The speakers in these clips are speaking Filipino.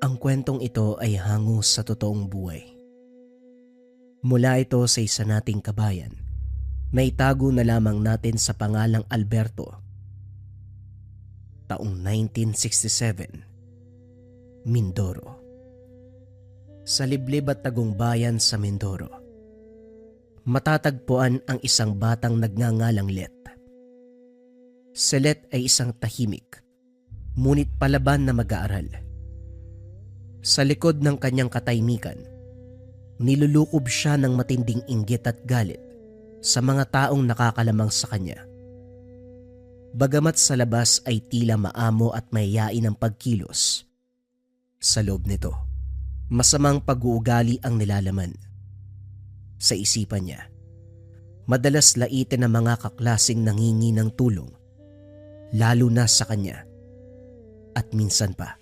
Ang kwentong ito ay hango sa totoong buhay. Mula ito sa isa nating kabayan na itago na lamang natin sa pangalang Alberto. Taong 1967, Mindoro. Sa liblib at tagong bayan sa Mindoro, matatagpuan ang isang batang nagngangalang Let. Si Let ay isang tahimik, ngunit palaban na mag-aaral. Sa likod ng kanyang katahimikan, nilulukob siya ng matinding inggit at galit sa mga taong nakakalamang sa kanya. Bagamat sa labas ay tila maamo at mahiyain ang pagkilos, sa loob nito, masamang pag-uugali ang nilalaman. Sa isipan niya, madalas laitin ng mga kaklaseng nangingi ng tulong, lalo na sa kanya. At minsan pa,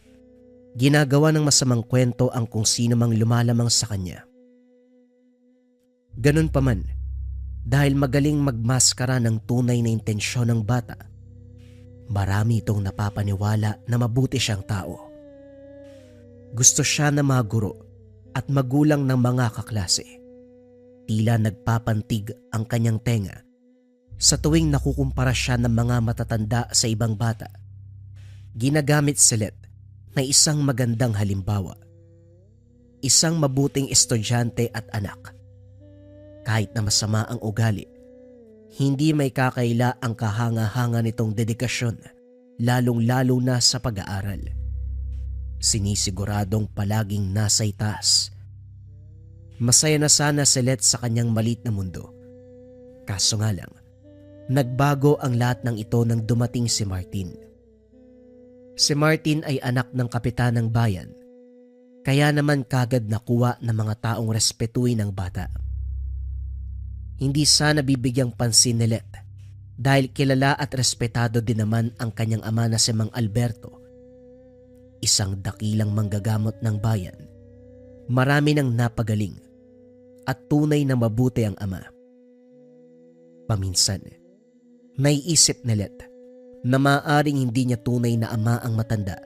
ginagawa ng masamang kwento ang kung sino mang lumalamang sa kanya. Ganun pa man, dahil magaling magmaskara ng tunay na intensyon ng bata, marami itong napapaniwala na mabuti siyang tao. Gusto siya na mga guro at magulang ng mga kaklase. Tila nagpapantig ang kanyang tenga sa tuwing nakukumpara siya ng mga matatanda sa ibang bata. Ginagamit si Let na isang magandang halimbawa. Isang mabuting estudyante at anak. Kahit na masama ang ugali, hindi may kakaila ang kahanga-hanga nitong dedikasyon, lalong-lalo na sa pag-aaral. Sinisiguradong palaging nasa itaas. Masaya na sana si Let sa kanyang maliit na mundo. Kaso nga lang, nagbago ang lahat ng ito nang dumating si Martin. Si Martin ay anak ng kapitan ng bayan, kaya naman kagad nakuha ng mga taong respetuin ang bata. Hindi sana bibigyang pansin ni Let dahil kilala at respetado din naman ang kanyang ama na si Mang Alberto, isang dakilang manggagamot ng bayan. Marami nang napagaling at tunay na mabuti ang ama. Paminsan, naiisip ni Let na maaaring hindi niya tunay na ama ang matanda.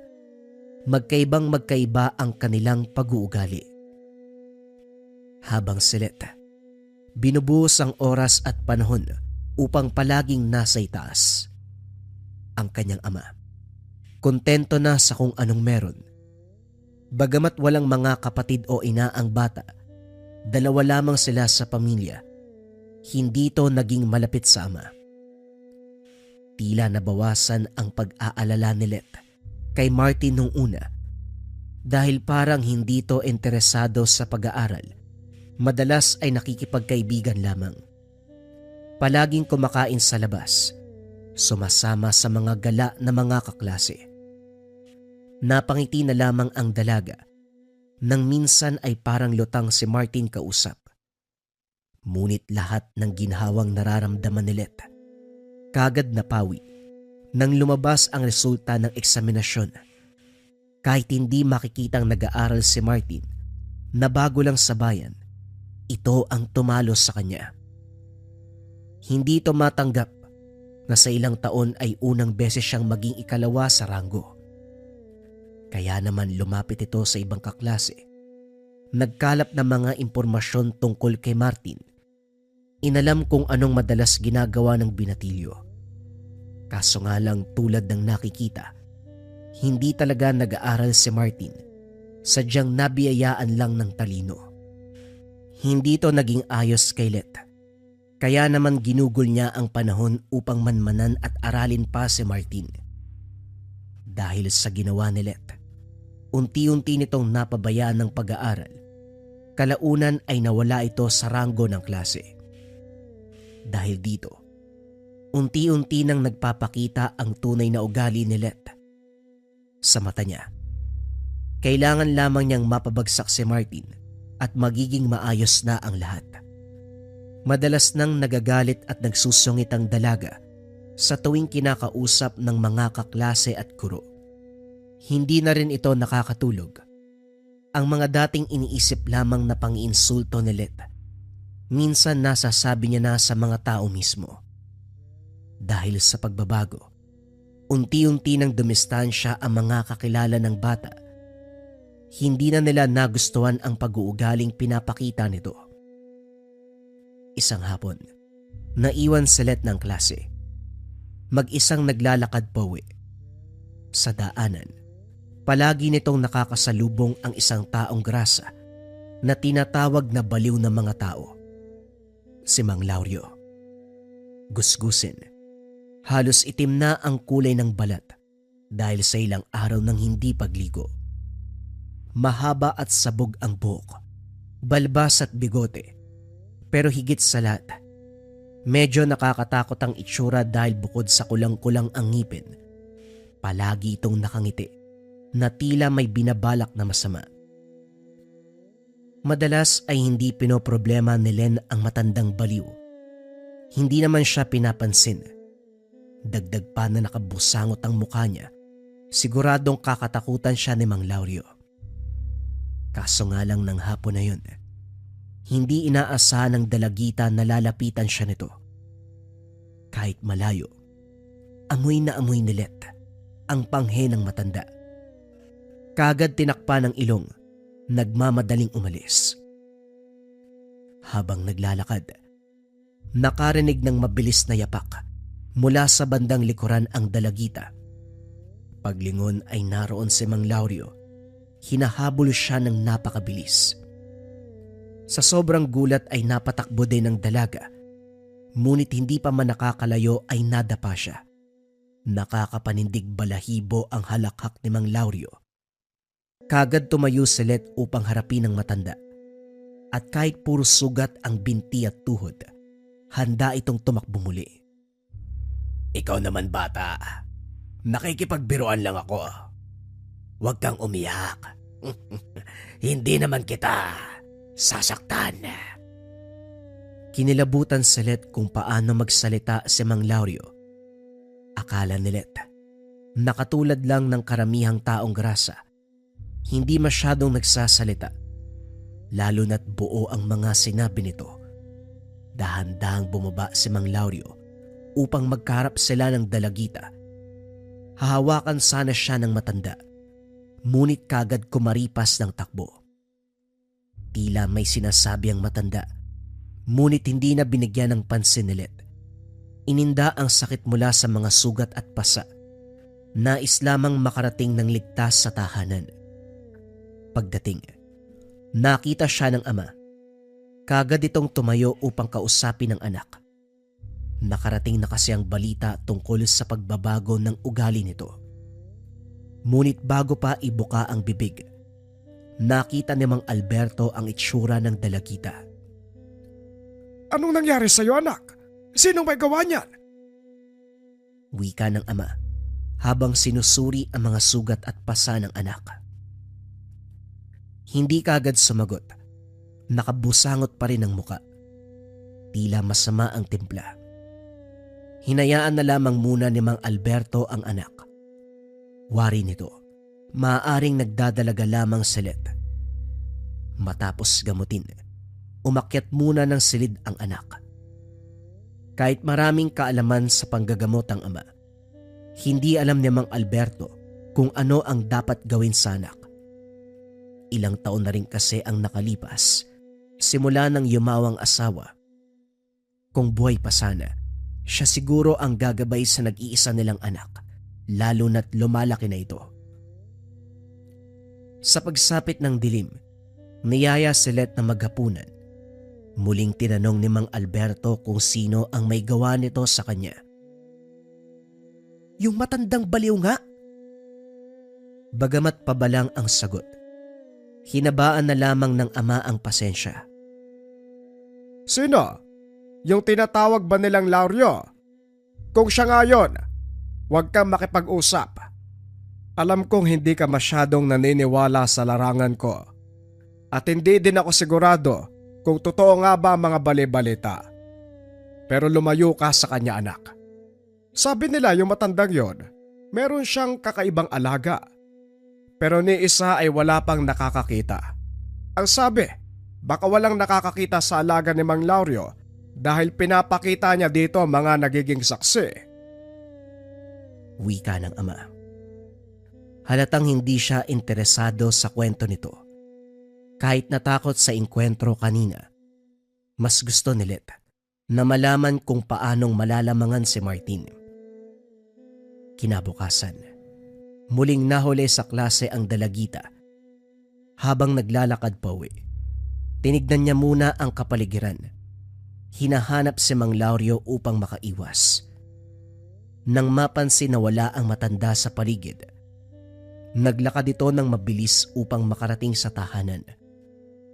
Magkaibang magkaiba ang kanilang pag-uugali. Habang si Let, binubuhos ang oras at panahon upang palaging nasa itaas. Ang kanyang ama, kontento na sa kung anong meron. Bagamat walang mga kapatid o ina ang bata, dalawa lamang sila sa pamilya, hindi ito naging malapit sa ama. Tila nabawasan ang pag-aalala ni Let kay Martin nung una dahil parang hindi ito interesado sa pag-aaral. Madalas ay nakikipagkaibigan lamang. Palaging kumakain sa labas, sumasama sa mga gala na mga kaklase. Napangiti na lamang ang dalaga nang minsan ay parang lutang si Martin kausap. Ngunit lahat ng ginhawang nararamdaman ni Let kagad napawi nang lumabas ang resulta ng eksaminasyon. Kahit hindi makikitang nag-aaral si Martin na bago lang sa bayan, ito ang tumalo sa kanya. Hindi ito matanggap na sa ilang taon ay unang beses siyang maging ikalawa sa ranggo. Kaya naman lumapit ito sa ibang kaklase. Nagkalap ng mga impormasyon tungkol kay Martin. Inalam kung anong madalas ginagawa ng binatilyo. Kaso nga lang tulad ng nakikita, hindi talaga nag-aaral si Martin. Sadyang nabiyayaan lang ng talino. Hindi ito naging ayos kay Let. Kaya naman ginugol niya ang panahon upang manmanan at aralin pa si Martin. Dahil sa ginawa ni Let, unti-unti nitong napabayaan ng pag-aaral. Kalaunan ay nawala ito sa ranggo ng klase. Dahil dito, unti-unti nang nagpapakita ang tunay na ugali ni Let. Sa mata niya, kailangan lamang niyang mapabagsak si Martin at magiging maayos na ang lahat. Madalas nang nagagalit at nagsusungit ang dalaga sa tuwing kinakausap ng mga kaklase at guro. Hindi na rin ito nakakatulog. Ang mga dating iniisip lamang na pang-iinsulto ni Let, minsan nasasabi niya na sa mga tao mismo. Dahil sa pagbabago, unti-unti nang dumistansya ang mga kakilala ng bata Hindi na nila nagustuhan ang pag-uugaling pinapakita nito. Isang hapon, naiwan si Let ng klase. Mag-isang naglalakad pauwi. Sa daanan, palagi nitong nakakasalubong ang isang taong grasa na tinatawag na baliw ng mga tao. Si Mang Laurio. Gusgusin. Halos itim na ang kulay ng balat dahil sa ilang araw ng hindi pagligo. Mahaba at sabog ang buhok, balbas at bigote. Pero higit sa lahat, medyo nakakatakot ang itsura dahil bukod sa kulang-kulang ang ngipin, palagi itong nakangiti na tila may binabalak na masama. Madalas ay hindi pinoproblema ni Len ang matandang baliw. Hindi naman siya pinapansin. Dagdag pa na nakabusangot ang mukha niya, siguradong kakatakutan siya ni Mang Laurio. Kaso nga lang ng hapon na yun, hindi inaasahan ng dalagita na lalapitan siya nito. Kahit malayo, amoy na amoy ni Let ang panghe ng matanda. Kagad tinakpa ng ilong, nagmamadaling umalis. Habang naglalakad, nakarinig ng mabilis na yapak mula sa bandang likuran ang dalagita. Paglingon ay naroon si Mang Laurio. Hinahabol siya ng napakabilis. Sa sobrang gulat ay napatakbo din ng dalaga. Ngunit hindi pa man nakakalayo ay nadapa siya. Nakakapanindig balahibo ang halakhak ni Mang Laurio. Kagad tumayo si Let upang harapin ang matanda. At kahit puro sugat ang binti at tuhod, handa itong tumakbo muli. Ikaw naman bata, nakikipagbiruan lang ako. Huwag kang umiyak. Hindi naman kita sasaktan. Kinilabutan si Let kung paano magsalita si Mang Laurio. Akala ni Let, nakatulad lang ng karamihang taong grasa, hindi masyadong nagsasalita, lalo na't buo ang mga sinabi nito. Dahan-dahang bumaba si Mang Laurio upang magkaharap sila ng dalagita. Hahawakan sana siya ng matanda, ngunit kagad kumaripas ng takbo. Tila may sinasabi ang matanda, ngunit hindi na binigyan ng pansin ni Let. Ininda ang sakit mula sa mga sugat at pasa. Nais lamang makarating ng ligtas sa tahanan. Pagdating, nakita siya ng ama. Kagad itong tumayo upang kausapin ang anak. Nakarating na kasi ang balita tungkol sa pagbabago ng ugali nito. Ngunit bago pa ibuka ang bibig, nakita ni Mang Alberto ang itsura ng dalagita. Anong nangyari sa'yo, anak? Sinong may gawa niyan? Wika ng ama habang sinusuri ang mga sugat at pasa ng anak. Hindi kagad sumagot. Nakabusangot pa rin ang muka. Tila masama ang timpla. Hinayaan na lamang muna ni Mang Alberto ang anak. Wari nito, maaaring nagdadalaga lamang si Let. Matapos gamutin, umakyat muna ng silid ang anak. Kahit maraming kaalaman sa panggagamot ang ama, hindi alam ni Mang Alberto kung ano ang dapat gawin sa anak. Ilang taon na rin kasi ang nakalipas, simula nang yumawang asawa. Kung buhay pa sana, siya siguro ang gagabay sa nag-iisa nilang anak, lalo na't lumalaki na ito. Sa pagsapit ng dilim, niyaya si Let na maghapunan. Muling tinanong ni Mang Alberto kung sino ang may gawa nito sa kanya. Yung matandang baliw nga. Bagamat pabalang ang sagot, hinabaan na lamang ng ama ang pasensya. Sino? Yung tinatawag ba nilang Laurio? Kung siya nga yun, huwag kang makipag-usap. Alam kong hindi ka masyadong naniniwala sa larangan ko. At hindi din ako sigurado kung totoo nga ba ang mga bali-balita. Pero lumayo ka sa kanya, anak. Sabi nila yung matandang yon, meron siyang kakaibang alaga. Pero ni isa ay wala pang nakakakita. Ang sabi, baka walang nakakakita sa alaga ni Mang Laurio dahil pinapakita niya dito mga nagiging saksi. Wika ng ama. Halatang hindi siya interesado sa kwento nito. Kahit natakot sa inkwentro kanina, mas gusto ni Let na malaman kung paanong malalamangan si Martin. Kinabukasan, muling nahuli sa klase ang dalagita. Habang naglalakad pauwi, tinignan niya muna ang kapaligiran. Hinahanap si Mang Laurio upang makaiwas. Nang mapansin na wala ang matanda sa paligid, naglakad ito ng mabilis upang makarating sa tahanan.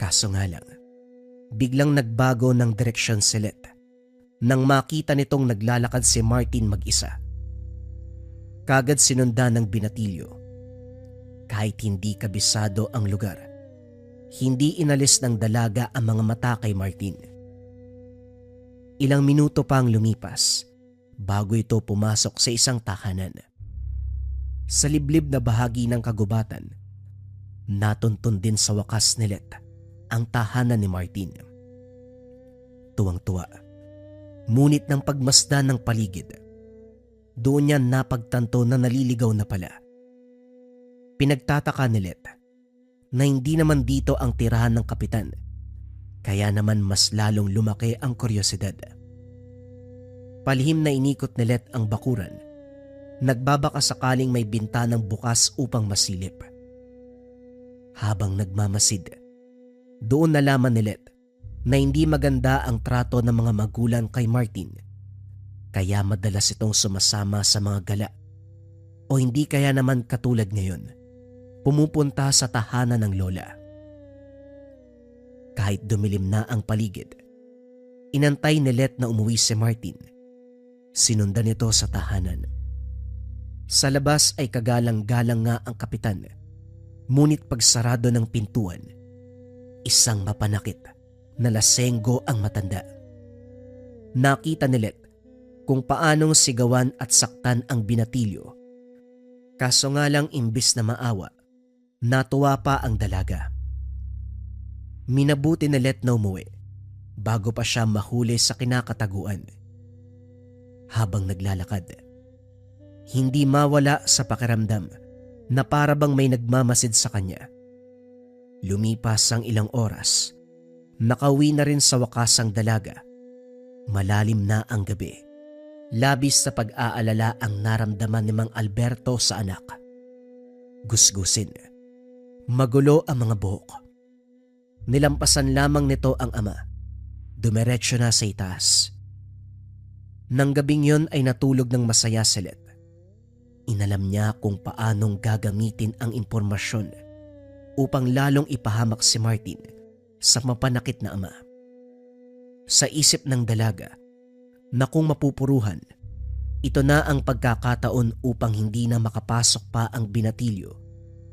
Kaso nga lang, biglang nagbago ng direksyon si Let nang makita nitong naglalakad si Martin mag-isa. Kagad sinundan ng binatilyo. Kahit hindi kabisado ang lugar, hindi inalis ng dalaga ang mga mata kay Martin. Ilang minuto pang lumipas bago ito pumasok sa isang tahanan. Sa liblib na bahagi ng kagubatan, natuntun din sa wakas ni Let ang tahanan ni Martin. Tuwang-tuwa, ngunit ng pagmasdan ng paligid, doon niya napagtanto na naliligaw na pala. Pinagtataka ni Let na hindi naman dito ang tirahan ng kapitan, kaya naman mas lalong lumaki ang kuryosidad. Palihim na inikot ni Let ang bakuran, nagbabaka sakaling may bintanang bukas upang masilip. Habang nagmamasid, doon nalaman ni Let na hindi maganda ang trato ng mga magulang kay Martin, kaya madalas itong sumasama sa mga gala, o hindi kaya naman katulad ngayon, pumupunta sa tahanan ng lola. Kahit dumilim na ang paligid, inantay ni Let na umuwi si Martin. Sinundan ito sa tahanan. Sa labas ay kagalang-galang nga ang kapitan, ngunit pagsarado ng pintuan, isang mapanakit na lasenggo ang matanda. Nakita ni Let kung paanong sigawan at saktan ang binatilyo. Kaso nga lang imbis na maawa, natuwa pa ang dalaga. Minabuti ni Let na umuwi bago pa siya mahuli sa kinakataguan. Habang naglalakad, hindi mawala sa pakiramdam na para bang may nagmamasid sa kanya. Lumipas ang ilang oras, nakauwi na rin sa wakas ang dalaga. Malalim na ang gabi. Labis sa pag-aalala ang naramdaman ni Mang Alberto sa anak. Gusgusin. Magulo ang mga buhok. Nilampasan lamang nito ang ama. Dumiretso na sa itaas. Nang gabing yon ay natulog ng masaya si Let. Inalam niya kung paanong gagamitin ang impormasyon upang lalong ipahamak si Martin sa mapanakit na ama. Sa isip ng dalaga na kung mapupuruhan, ito na ang pagkakataon upang hindi na makapasok pa ang binatilyo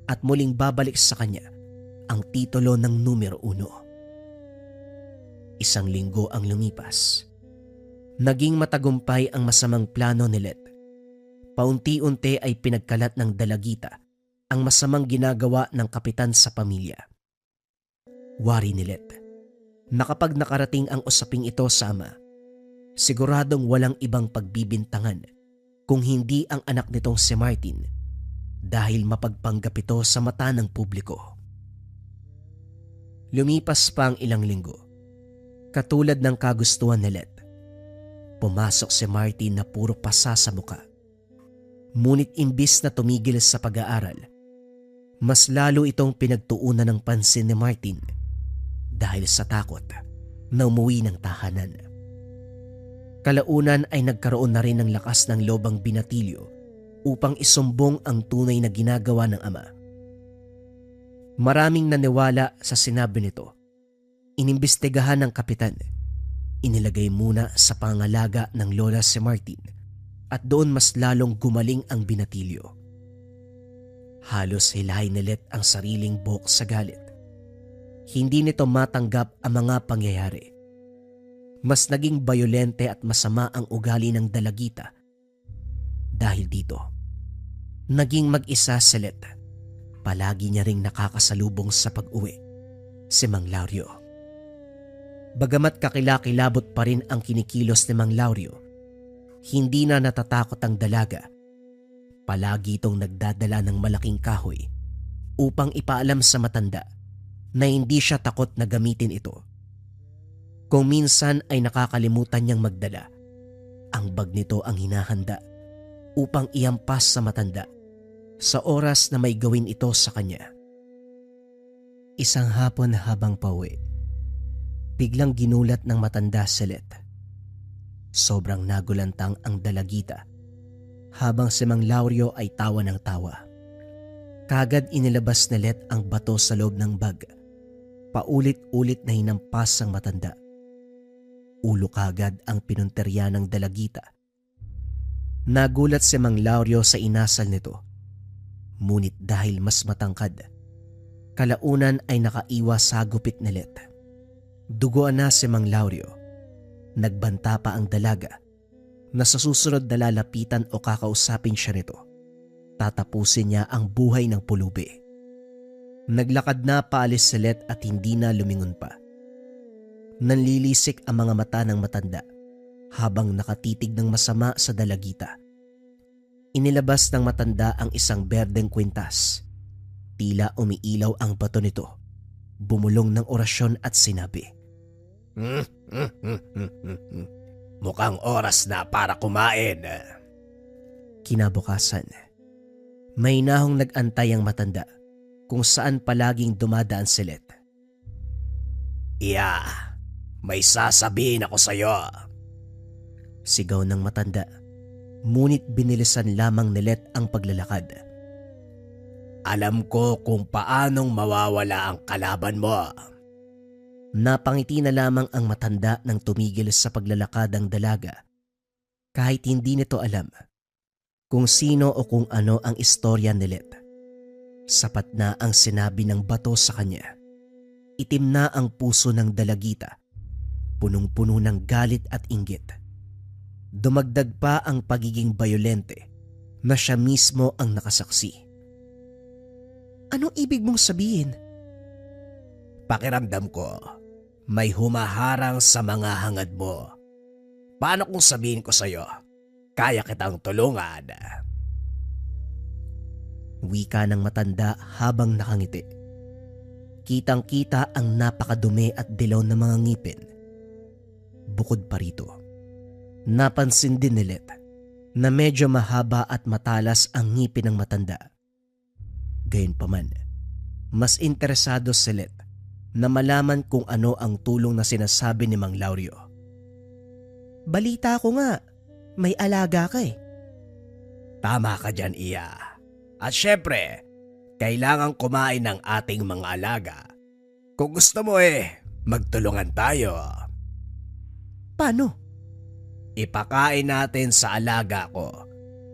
at muling babalik sa kanya ang titulo ng numero 1. Isang linggo ang lumipas. Naging matagumpay ang masamang plano ni Let. Paunti-unti ay pinagkalat ng dalagita ang masamang ginagawa ng kapitan sa pamilya. Wari ni Let na kapag nakarating ang usaping ito sa ama, siguradong walang ibang pagbibintangan kung hindi ang anak nitong si Martin dahil mapagpanggap ito sa mata ng publiko. Lumipas pa ang ilang linggo. Katulad ng kagustuhan ni Let, pumasok si Martin na puro pasa sa muka. Ngunit imbis na tumigil sa pag-aaral, mas lalo itong pinagtuunan ng pansin ni Martin dahil sa takot na umuwi ng tahanan. Kalaunan ay nagkaroon na rin ng lakas ng loob ang binatilyo upang isumbong ang tunay na ginagawa ng ama. Maraming naniwala sa sinabi nito. Inimbestigahan ng kapitan. Inilagay muna sa pangalaga ng lola si Martin at doon mas lalong gumaling ang binatilyo. Halos hilahin ni Let ang sariling buhok sa galit. Hindi nito matanggap ang mga pangyayari. Mas naging bayolente at masama ang ugali ng dalagita. Dahil dito, naging mag-isa si Let. Palagi niya ring nakakasalubong sa pag-uwi si Mang Laurio. Bagamat kakilakilabot pa rin ang kinikilos ni Mang Laurio, hindi na natatakot ang dalaga Palagi itong nagdadala ng malaking kahoy upang ipaalam sa matanda na hindi siya takot na gamitin ito. Kung minsan ay nakakalimutan niyang magdala, ang bag nito ang hinahanda upang iampas sa matanda sa oras na may gawin ito sa kanya. Isang hapon habang pauwi, biglang ginulat ng matanda si Let. Sobrang nagulantang ang dalagita habang si Mang Laurio ay tawa ng tawa. Kagad inilabas ni Let ang bato sa loob ng bag. Paulit-ulit na hinampas ang matanda. Ulo kagad ang pinunterya ng dalagita. Nagulat si Mang Laurio sa inasal nito. Ngunit dahil mas matangkad, kalaunan ay nakaiwas sa gupit ni Let. Duguan na si Mang Laurio. Nagbanta pa ang dalaga na sa susunod na lalapitan o kakausapin siya nito, tatapusin niya ang buhay ng pulubi. Naglakad na paalis si Let at hindi na lumingon pa. Nanlilisik ang mga mata ng matanda habang nakatitig ng masama sa dalagita. Inilabas ng matanda ang isang berdeng kwintas. Tila umiilaw ang bato nito. Bumulong ng orasyon at sinabi, Mukhang oras na para kumain. Kinabukasan, may nahong nag-antay ang matanda kung saan palaging dumadaan si Let. Iya, may sasabihin ako sa'yo. Sigaw ng matanda, ngunit binilisan lamang ni Let ang paglalakad. Alam ko kung paanong mawawala ang kalaban mo. Napangiti na lamang ang matanda nang tumigil sa paglalakad ang dalaga, kahit hindi nito alam kung sino o kung ano ang istorya ni Let. Sapat na ang sinabi ng bato sa kanya. Itim na ang puso ng dalagita, punong-puno ng galit at inggit. Dumagdag pa ang pagiging bayolente na siya mismo ang nakasaksi. Anong ibig mong sabihin? Pakiramdam ko, may humaharang sa mga hangad mo. Paano kung sabihin ko sa'yo, kaya kitang tulungan? Wika ng matanda habang nakangiti. Kitang-kita ang napakadumi at dilaw na mga ngipin. Bukod pa rito, napansin din ni Let na medyo mahaba at matalas ang ngipin ng matanda. Gayunpaman, mas interesado si Let na malaman kung ano ang tulong na sinasabi ni Mang Laurio. Balita ko nga, may alaga ka eh. Tama ka dyan, Iya. At syempre, kailangan kumain ng ating mga alaga. Kung gusto mo magtulungan tayo. Paano? Ipakain natin sa alaga ko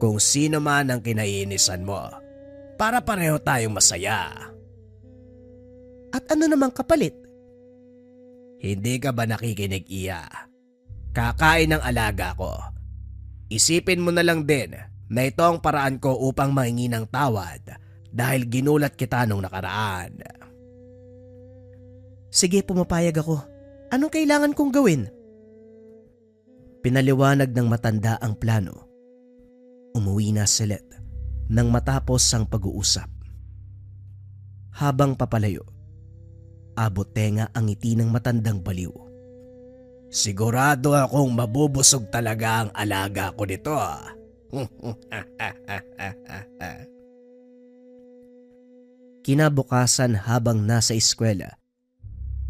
kung sino man ang kinaiinisan mo para pareho tayong masaya. At ano namang kapalit? Hindi ka ba nakikinig, Iya? Kakain ng alaga ko. Isipin mo na lang din na ito ang paraan ko upang mahingi ng tawad dahil ginulat kita nung nakaraan. Sige, pumapayag ako. Anong kailangan kong gawin? Pinaliwanag ng matanda ang plano. Umuwi na si Let nang matapos ang pag-uusap. Habang papalayo, abot tenga ang ngiti ng matandang baliw. Sigurado akong mabubusog talaga ang alaga ko nito. Kinabukasan habang nasa eskwela,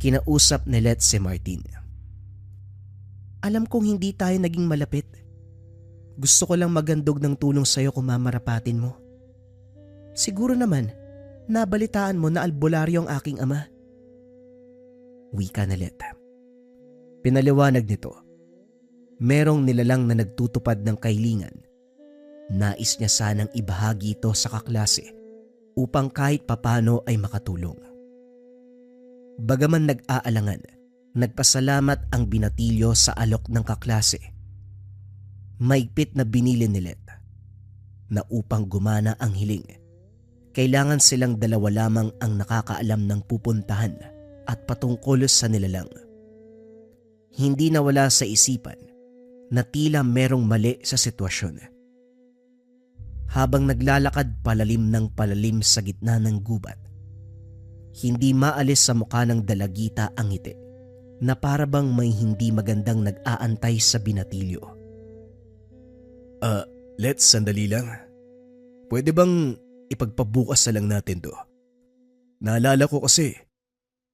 kinausap ni Let si Martin. Alam kong hindi tayo naging malapit. Gusto ko lang magandog ng tulong sa'yo kung mamarapatin mo. Siguro naman, nabalitaan mo na albularyo ang aking ama. Wika na Let. Pinaliwanag nito, merong nilalang na nagtutupad ng kahilingan. Nais niya sanang ibahagi ito sa kaklase upang kahit papano ay makatulong. Bagaman nag-aalangan, nagpasalamat ang binatilyo sa alok ng kaklase. Maigpit na binili ni Let na upang gumana ang hiling, kailangan silang dalawa lamang ang nakakaalam ng pupuntahan at patungkol sa nilalang. Hindi nawala sa isipan na tila merong mali sa sitwasyon. habang naglalakad palalim ng palalim sa gitna ng gubat. Hindi maalis sa mukha ng dalagita ang ngiti na para bang may hindi magandang nag-aantay sa binatilyo. Let's sandali lang. Pwede bang ipagpabukas na lang natin to? Naalala ko kasi,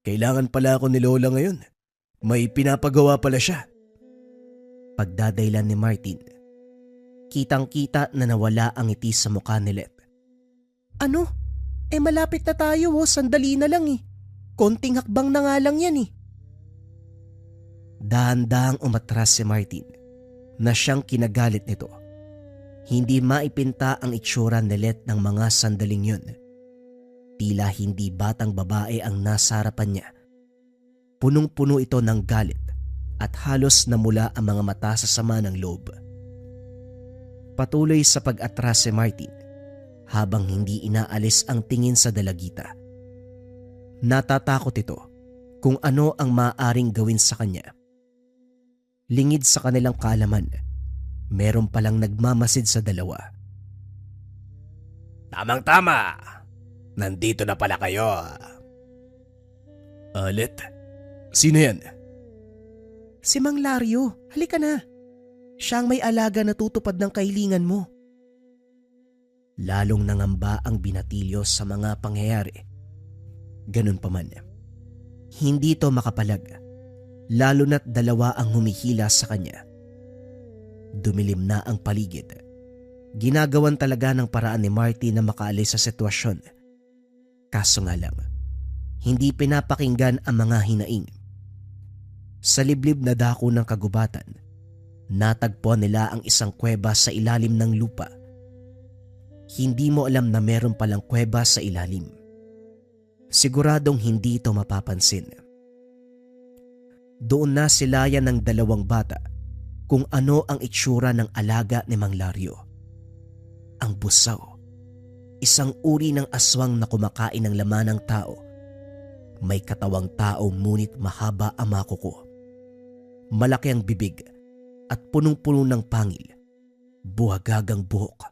kailangan pala ako ni Lola ngayon. May pinapagawa pala siya. Pagdadaylan ni Martin, kitang-kita na nawala ang ngiti sa mukha ni Let. Ano? Malapit na tayo sandali na lang Konting hakbang na nga lang yan Dahan-dahang umatras si Martin na siyang kinagalit nito. Hindi maipinta ang itsura ni Let ng mga sandaling yun. Tila hindi batang babae ang nasa harapan niya. Punong-puno ito ng galit at halos namula ang mga mata sa sama ng loob. Patuloy sa pag-atras si Martin habang hindi inaalis ang tingin sa dalagita. Natatakot ito kung ano ang maaaring gawin sa kanya. Lingid sa kanilang kaalaman, meron palang nagmamasid sa dalawa. Tamang-tama! Nandito na pala kayo. Let, sino yan? Si Mang Lario, halika na. Siya ang may alaga na tutupad ng kahilingan mo. Lalong nangamba ang binatilyo sa mga pangyayari. Ganun pa man, hindi ito makapalag, lalo na't dalawa ang humihila sa kanya. Dumilim na ang paligid. Ginagawan talaga ng paraan ni Marty na makaalis sa sitwasyon. Kaso nga lang, hindi pinapakinggan ang mga hinaing. Sa liblib na dako ng kagubatan, natagpuan nila ang isang kuweba sa ilalim ng lupa. Hindi mo alam na meron palang kuweba sa ilalim. Siguradong hindi ito mapapansin. Doon na silayan ng dalawang bata kung ano ang itsura ng alaga ni Mang Lario. Ang busaw, isang uri ng aswang na kumakain ng laman ng tao. May katawang tao ngunit mahaba ang mga kuko. Malaki ang bibig at punong-puno ng pangil. Buhagagang buhok.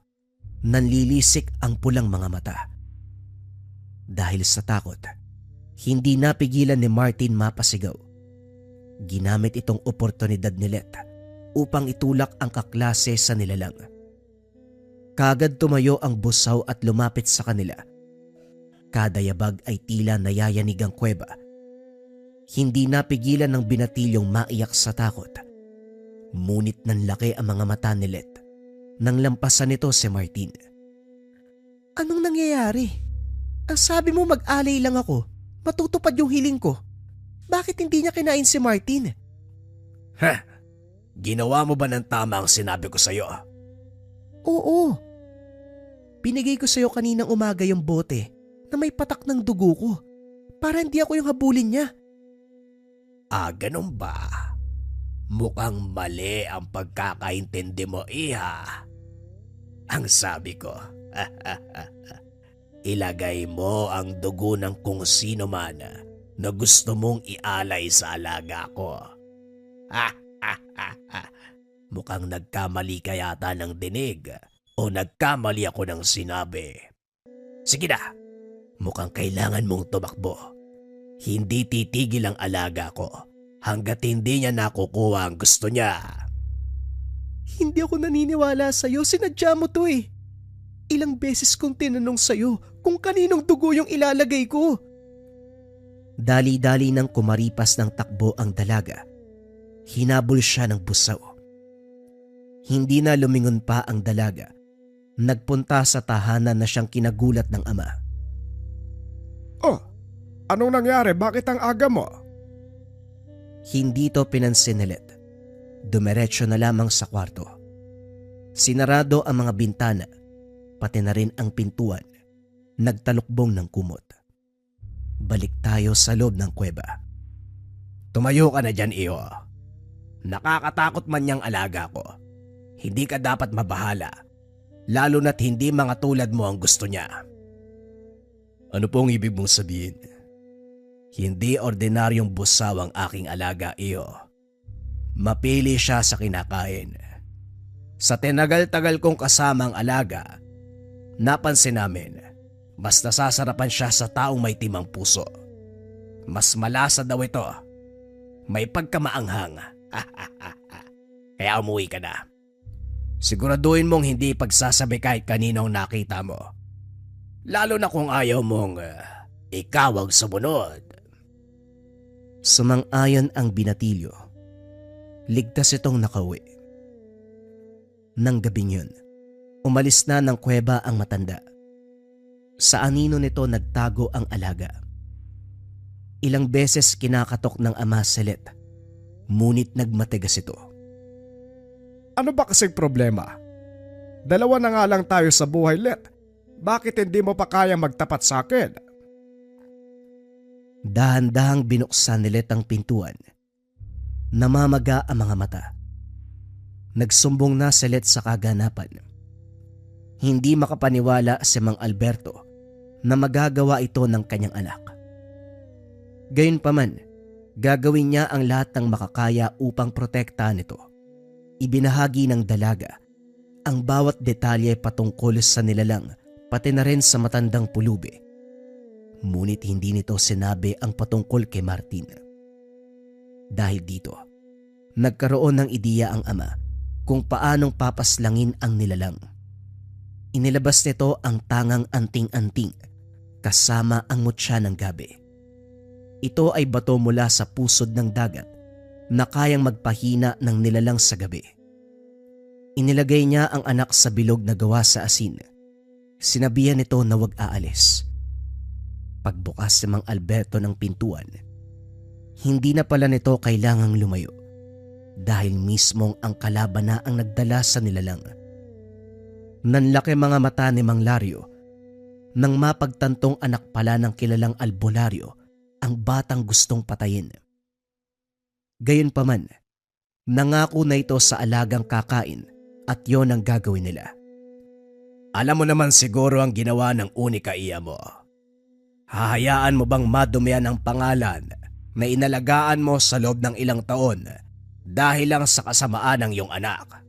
Nanlilisik ang pulang mga mata. Dahil sa takot, hindi napigilan ni Martin mapasigaw. Ginamit itong oportunidad ni Let upang itulak ang kaklase sa nilalang. Kagad tumayo ang busaw at lumapit sa kanila. Kada yabag ay tila nayayanig ang kuweba. Hindi napigilan ng binatilyong maiyak sa takot. Ngunit nanlaki ang mga mata ni Let nang lampasan nito si Martin. Anong nangyayari? Ang sabi mo mag-alay lang ako, matutupad yung hiling ko. Bakit hindi niya kinain si Martin? Ginawa mo ba ng tama ang sinabi ko sa'yo? Oo. Binigay ko sa'yo kaninang umaga yung bote na may patak ng dugo ko para hindi ako yung habulin niya. Ganun ba? Mukhang mali ang pagkakaintindi mo, iha. Ang sabi ko, ilagay mo ang dugo ng kung sino man na gusto mong ialay sa alaga ko. Mukhang nagkamali ka yata ng dinig o nagkamali ako ng sinabi. Sige na, mukhang kailangan mong tumakbo. Hindi titigil ang alaga ko hanggat hindi niya nakukuha ang gusto niya. Hindi ako naniniwala sa'yo, sinadya mo to eh. Ilang beses kong tinanong sa'yo kung kaninong dugo yung ilalagay ko. Dali-dali nang kumaripas ng takbo ang dalaga. Hinabol siya ng busaw. Hindi na lumingon pa ang dalaga. Nagpunta sa tahanan na siyang kinagulat ng ama. Oh, anong nangyari? Bakit ang aga mo? Hindi to pinansin ni Let. Dumiretso na lamang sa kwarto. Sinarado ang mga bintana, pati na rin ang pintuan. Nagtalukbong ng kumot. Balik tayo sa loob ng kuweba. Tumayo ka na dyan, iyo. Nakakatakot man niyang alaga ko. Hindi ka dapat mabahala, lalo na't hindi mga tulad mo ang gusto niya. Ano pong ibig mong sabihin? Hindi ordinaryong busaw ang aking alaga, iyo. Mapili siya sa kinakain. Sa tinagal-tagal kong kasama ang alaga, Napansin namin, mas nasasarapan siya sa taong may timang puso. Mas malasa daw ito. May pagkamaanghang. Kaya umuwi ka na. Siguraduhin mong hindi pagsasabi kahit kaninong nakita mo. Lalo na kung ayaw mong ikaw ang sumunod. Sumang-ayon ang binatilyo. Ligtas itong nakauwi. Nang gabing yun, umalis na ng kuweba ang matanda. Sa anino nito nagtago ang alaga. Ilang beses kinakatok ng ama si Let, ngunit nagmatigas ito. Ano ba kasing problema? Dalawa na nga lang tayo sa buhay, Let. Bakit hindi mo pa kaya magtapat sa akin? Dahan-dahang binuksan ni Let ang pintuan. Namamaga ang mga mata. Nagsumbong na si Let sa kaganapan. Hindi makapaniwala si Mang Alberto na magagawa ito ng kanyang anak. Gayunpaman, gagawin niya ang lahat ng makakaya upang protektahan ito. Ibinahagi ng dalaga ang bawat detalye patungkol sa nilalang, pati na rin sa matandang pulubi. Ngunit hindi nito sinabi ang patungkol kay Martin. Dahil dito, nagkaroon ng ideya ang ama kung paanong papaslangin ang nilalang. Inilabas nito ang tangang anting-anting kasama ang mutya ng gabi. Ito ay bato mula sa pusod ng dagat na kayang magpahina ng nilalang sa gabi. Inilagay niya ang anak sa bilog na gawa sa asin. Sinabihan nito na huwag aalis. Pagbukas ni Mang Alberto ng pintuan, hindi na pala nito kailangang lumayo dahil mismong ang kalaban na ang nagdala sa nilalang. Nanlaki mga mata ni Mang Lario nang mapagtantong anak pala ng kilalang albularyo ang batang gustong patayin. Gayunpaman, nangako na ito sa alagang kakain at yon ang gagawin nila. Alam mo naman siguro ang ginawa ng unika iya mo. Hahayaan mo bang madumihan ang pangalan na inalagaan mo sa loob ng ilang taon dahil lang sa kasamaan ng iyong anak?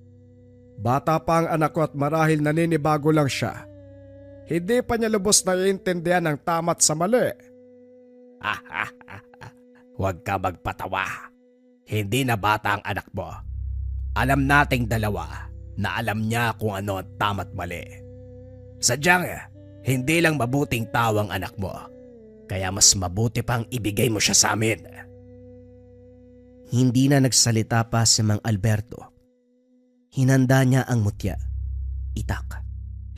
Bata pa ang anak ko at marahil naninibago lang siya. Hindi pa niya lubos na iintindihan ang tama't sa mali. Huwag ka magpatawa. Hindi na bata ang anak mo. Alam nating dalawa na alam niya kung ano ang tama't mali. Sadyang hindi lang mabuting tao ang anak mo. Kaya mas mabuti pang ibigay mo siya sa amin. Hindi na nagsalita pa si Mang Alberto. Hinanda niya ang mutya. Itak.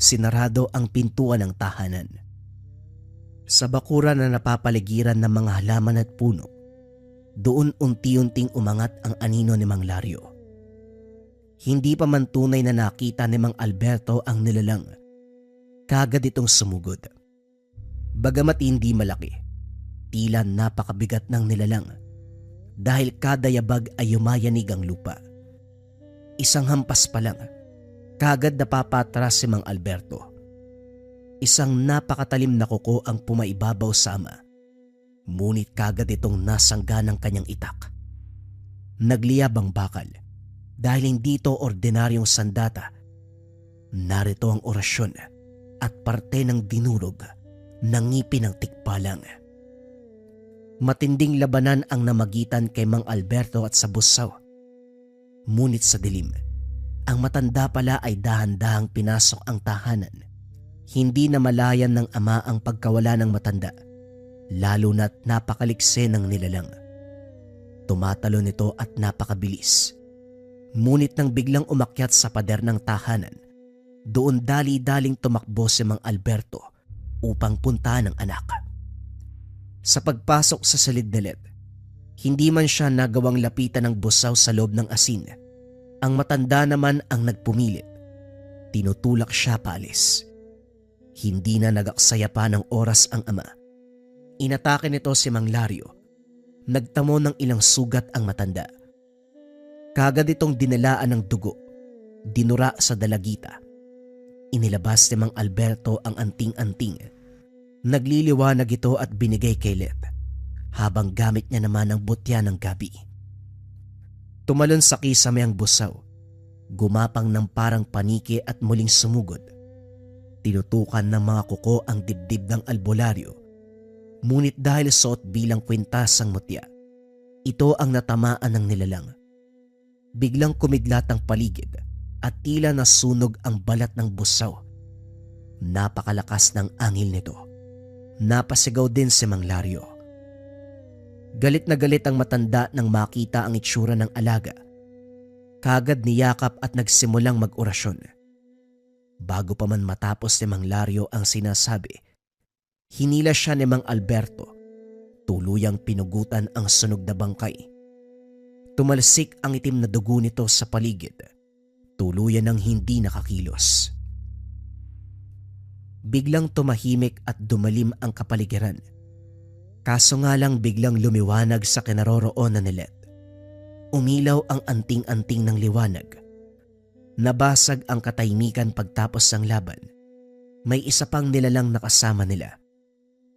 Sinarado ang pintuan ng tahanan. Sa bakuran na napapaligiran ng mga halaman at puno, doon unti-unting umangat ang anino ni Mang Lario. Hindi pa man tunay na nakita ni Mang Alberto ang nilalang. Kagad itong sumugod. Bagamat hindi malaki, tila napakabigat ng nilalang dahil kada yabag ay yumayanig ang lupa. Isang hampas pa lang, kagad napapatras si Mang Alberto. Isang napakatalim na kuko ang pumaibabaw sa ama, ngunit kagad itong nasangga ng kanyang itak. Nagliyab ang bakal dahil hindi ito ordinaryong sandata. Narito ang orasyon at parte ng dinurog ng ngipin ng tikbalang. Matinding labanan ang namagitan kay Mang Alberto at sa busaw. Ngunit sa dilim, ang matanda pala ay dahan-dahang pinasok ang tahanan. Hindi na malayan ng ama ang pagkawala ng matanda, lalo na't napakalikse ng nilalang. Tumatalo nito at napakabilis. Ngunit nang biglang umakyat sa pader ng tahanan, doon dali-daling tumakbo si Mang Alberto upang puntahan ang anak. Sa pagpasok sa silid ni Let, hindi man siya nagawang lapitan ng busaw sa loob ng asin. Ang matanda naman ang nagpumilit. Tinutulak siya paalis. Hindi na nagaksaya pa ng oras ang ama. Inatake nito si Mang Lario. Nagtamo ng ilang sugat ang matanda. Kagad itong dinalaan ng dugo. Dinura sa dalagita. Inilabas ni Mang Alberto ang anting-anting. Nagliliwanag ito at binigay kay Let, habang gamit niya naman ang butya ng gabi. Tumalon sa kisame ang busaw. Gumapang ng parang paniki at muling sumugod. Tinutukan ng mga kuko ang dibdib ng albularyo. Ngunit dahil suot bilang kwintas ang mutya, ito ang natamaan ng nilalang. Biglang kumidlat ang paligid at tila nasunog ang balat ng busaw. Napakalakas ng angil nito. Napasigaw din si Mang Lario. Galit na galit ang matanda nang makita ang itsura ng alaga. Kagad niyakap at nagsimulang mag-orasyon. Bago pa man matapos ni Mang Lario ang sinasabi, hinila siya ni Mang Alberto. Tuluyang pinugutan ang sunog na bangkay. Tumalsik ang itim na dugo nito sa paligid. Tuluyan ng hindi nakakilos. Biglang tumahimik at dumalim ang kapaligiran. Kaso nga lang biglang lumiwanag sa kinaroroonan ni Let. Umilaw ang anting-anting ng liwanag. Nabasag ang katahimikan pagtapos ng laban. May isa pang nilalang nakasama nila.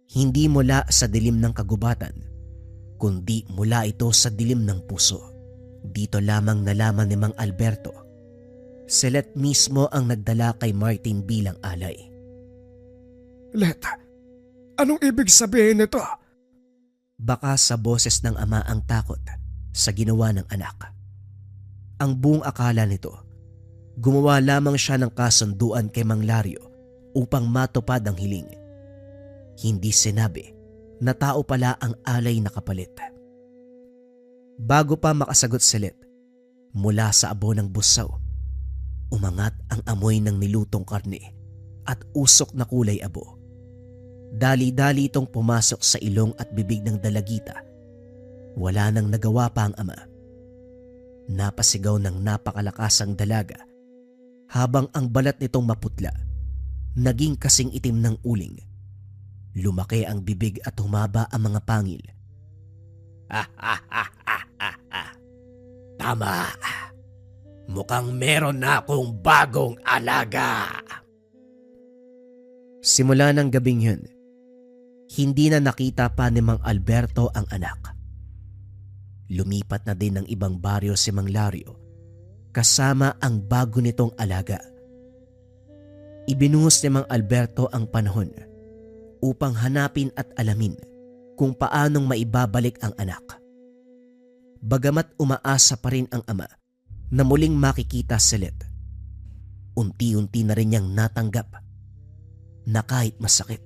Hindi mula sa dilim ng kagubatan, kundi mula ito sa dilim ng puso. Dito lamang nalaman ni Mang Alberto. Si Let mismo ang nagdala kay Martin bilang alay. Let, anong ibig sabihin nito? Baka sa boses ng ama ang takot sa ginawa ng anak. Ang buong akala nito, gumawa lamang siya ng kasunduan kay Mang Lario upang matupad ang hiling. Hindi sinabi na tao pala ang alay na kapalit. Bago pa makasagot si Let, mula sa abo ng busaw, umangat ang amoy ng nilutong karne at usok na kulay abo. Dali-dali itong pumasok sa ilong at bibig ng dalagita. Wala nang nagawa pa ang ama. Napasigaw ng napakalakas ang dalaga habang ang balat nitong maputla, naging kasing itim ng uling. Lumaki ang bibig at humaba ang mga pangil. Tama. Mukhang meron na akong bagong alaga. Simula ng gabing yun, hindi na nakita pa ni Mang Alberto ang anak. Lumipat na din ng ibang baryo si Mang Lario kasama ang bago nitong alaga. Ibinuhos ni Mang Alberto ang panahon upang hanapin at alamin kung paanong maibabalik ang anak. Bagamat umaasa pa rin ang ama na muling makikita si Let, unti-unti na rin niyang natanggap na kahit masakit,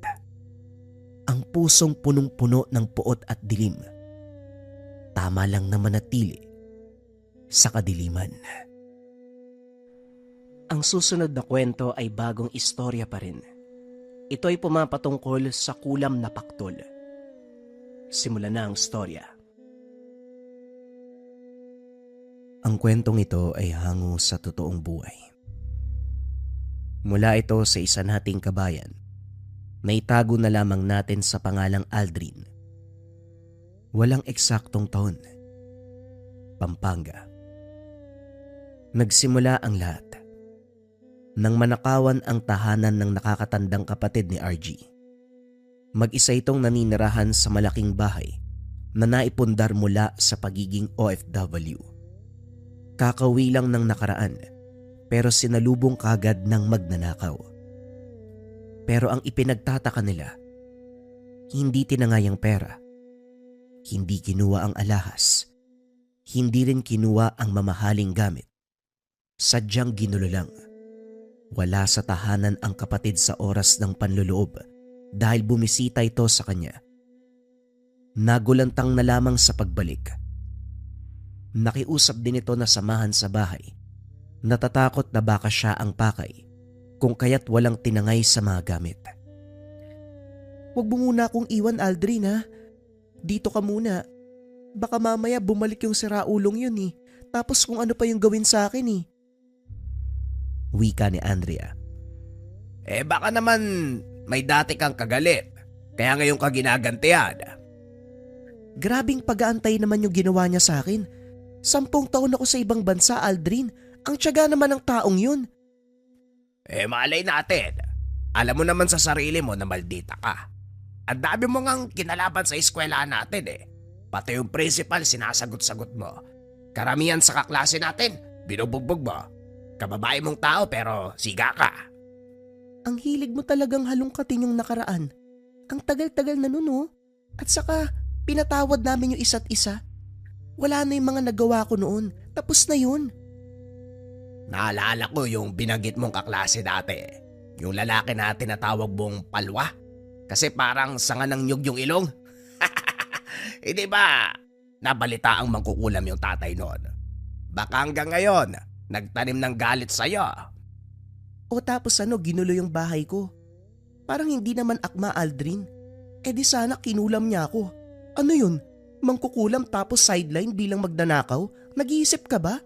ang pusong punong-puno ng puot at dilim, tama lang na manatili sa kadiliman. Ang susunod na kwento ay bagong istorya pa rin. Ito ay pumapatungkol sa kulam na paktol. Simulan na ang storya. Ang kwentong ito ay hango sa totoong buhay. Mula ito sa isa nating kabayan na itago na lamang natin sa pangalang Aldrin. Walang eksaktong taon. Pampanga. Nagsimula ang lahat nang manakawan ang tahanan ng nakakatandang kapatid ni RG. Mag-isa itong naninirahan sa malaking bahay na naipundar mula sa pagiging OFW. Kakauwi lang ng nakaraan pero sinalubong kagad ng magnanakaw. Pero ang ipinagtataka nila, hindi tinangay ang pera, hindi kinuha ang alahas, hindi rin kinuha ang mamahaling gamit. Sadyang ginulo lang. Wala sa tahanan ang kapatid sa oras ng panluloob dahil bumisita ito sa kanya. Nagulantang na lamang sa pagbalik. Nakiusap din ito na samahan sa bahay. Natatakot na baka siya ang pakay kung kaya't walang tinangay sa mga gamit. "Huwag mo muna akong iwan, Aldrin, ha? Dito ka muna. Baka mamaya bumalik yung siraulong yun eh. Tapos kung ano pa yung gawin sa akin eh." Wika ni Andrea. Baka naman may dati kang kagalit, kaya ngayon ka ginagantihan. Grabing pag-aantay naman yung ginawa niya sa akin. 10 taon ako sa ibang bansa, Aldrin. Ang tiyaga naman ng taong yun. Malay natin. Alam mo naman sa sarili mo na maldita ka. Ang dami mo ngang kinalaban sa eskwelahan natin eh. Pati yung principal sinasagot-sagot mo. Karamihan sa kaklase natin, binubugbog mo. Kababae mong tao pero siga ka. Ang hilig mo talagang halongkatin yung nakaraan. Ang tagal-tagal na nun oh. At saka pinatawad namin yung isa't isa. Wala na yung mga nagawa ko noon. Tapos na yun. Naalala ko yung binanggit mong kaklase dati. Yung lalaki na tinatawag mong palwa. Kasi parang sanga ng nyug yung ilong. Hindi ba nabalita ang mangkukulam yung tatay noon? Baka hanggang ngayon, nagtanim ng galit sa'yo. O tapos ginulo yung bahay ko. Parang hindi naman akma, Aldrin. Eh di sana kinulam niya ako. Ano yun? Mangkukulam tapos sideline bilang magdanakaw? Nag-iisip ka ba?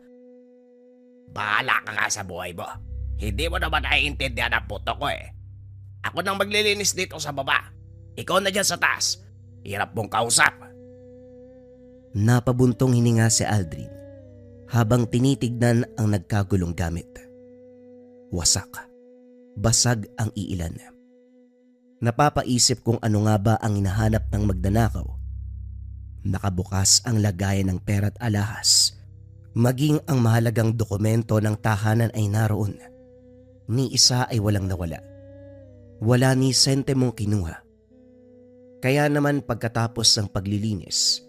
Bahala ka nga sa buhay mo. Hindi mo naman naiintindihan ang puto ko eh. Ako nang maglilinis dito sa baba. Ikaw na dyan sa taas. Hirap mong kausap. Napabuntong hininga si Aldrin habang tinitignan ang nagkagulong gamit. Wasak. Basag ang iilan. Napapaisip kung ano nga ba ang hinahanap ng magdanakaw. Nakabukas ang lagayan ng pera't alahas. Maging ang mahalagang dokumento ng tahanan ay naroon. Ni isa ay walang nawala. Wala ni sentemong kinuha. Kaya naman pagkatapos ng paglilinis,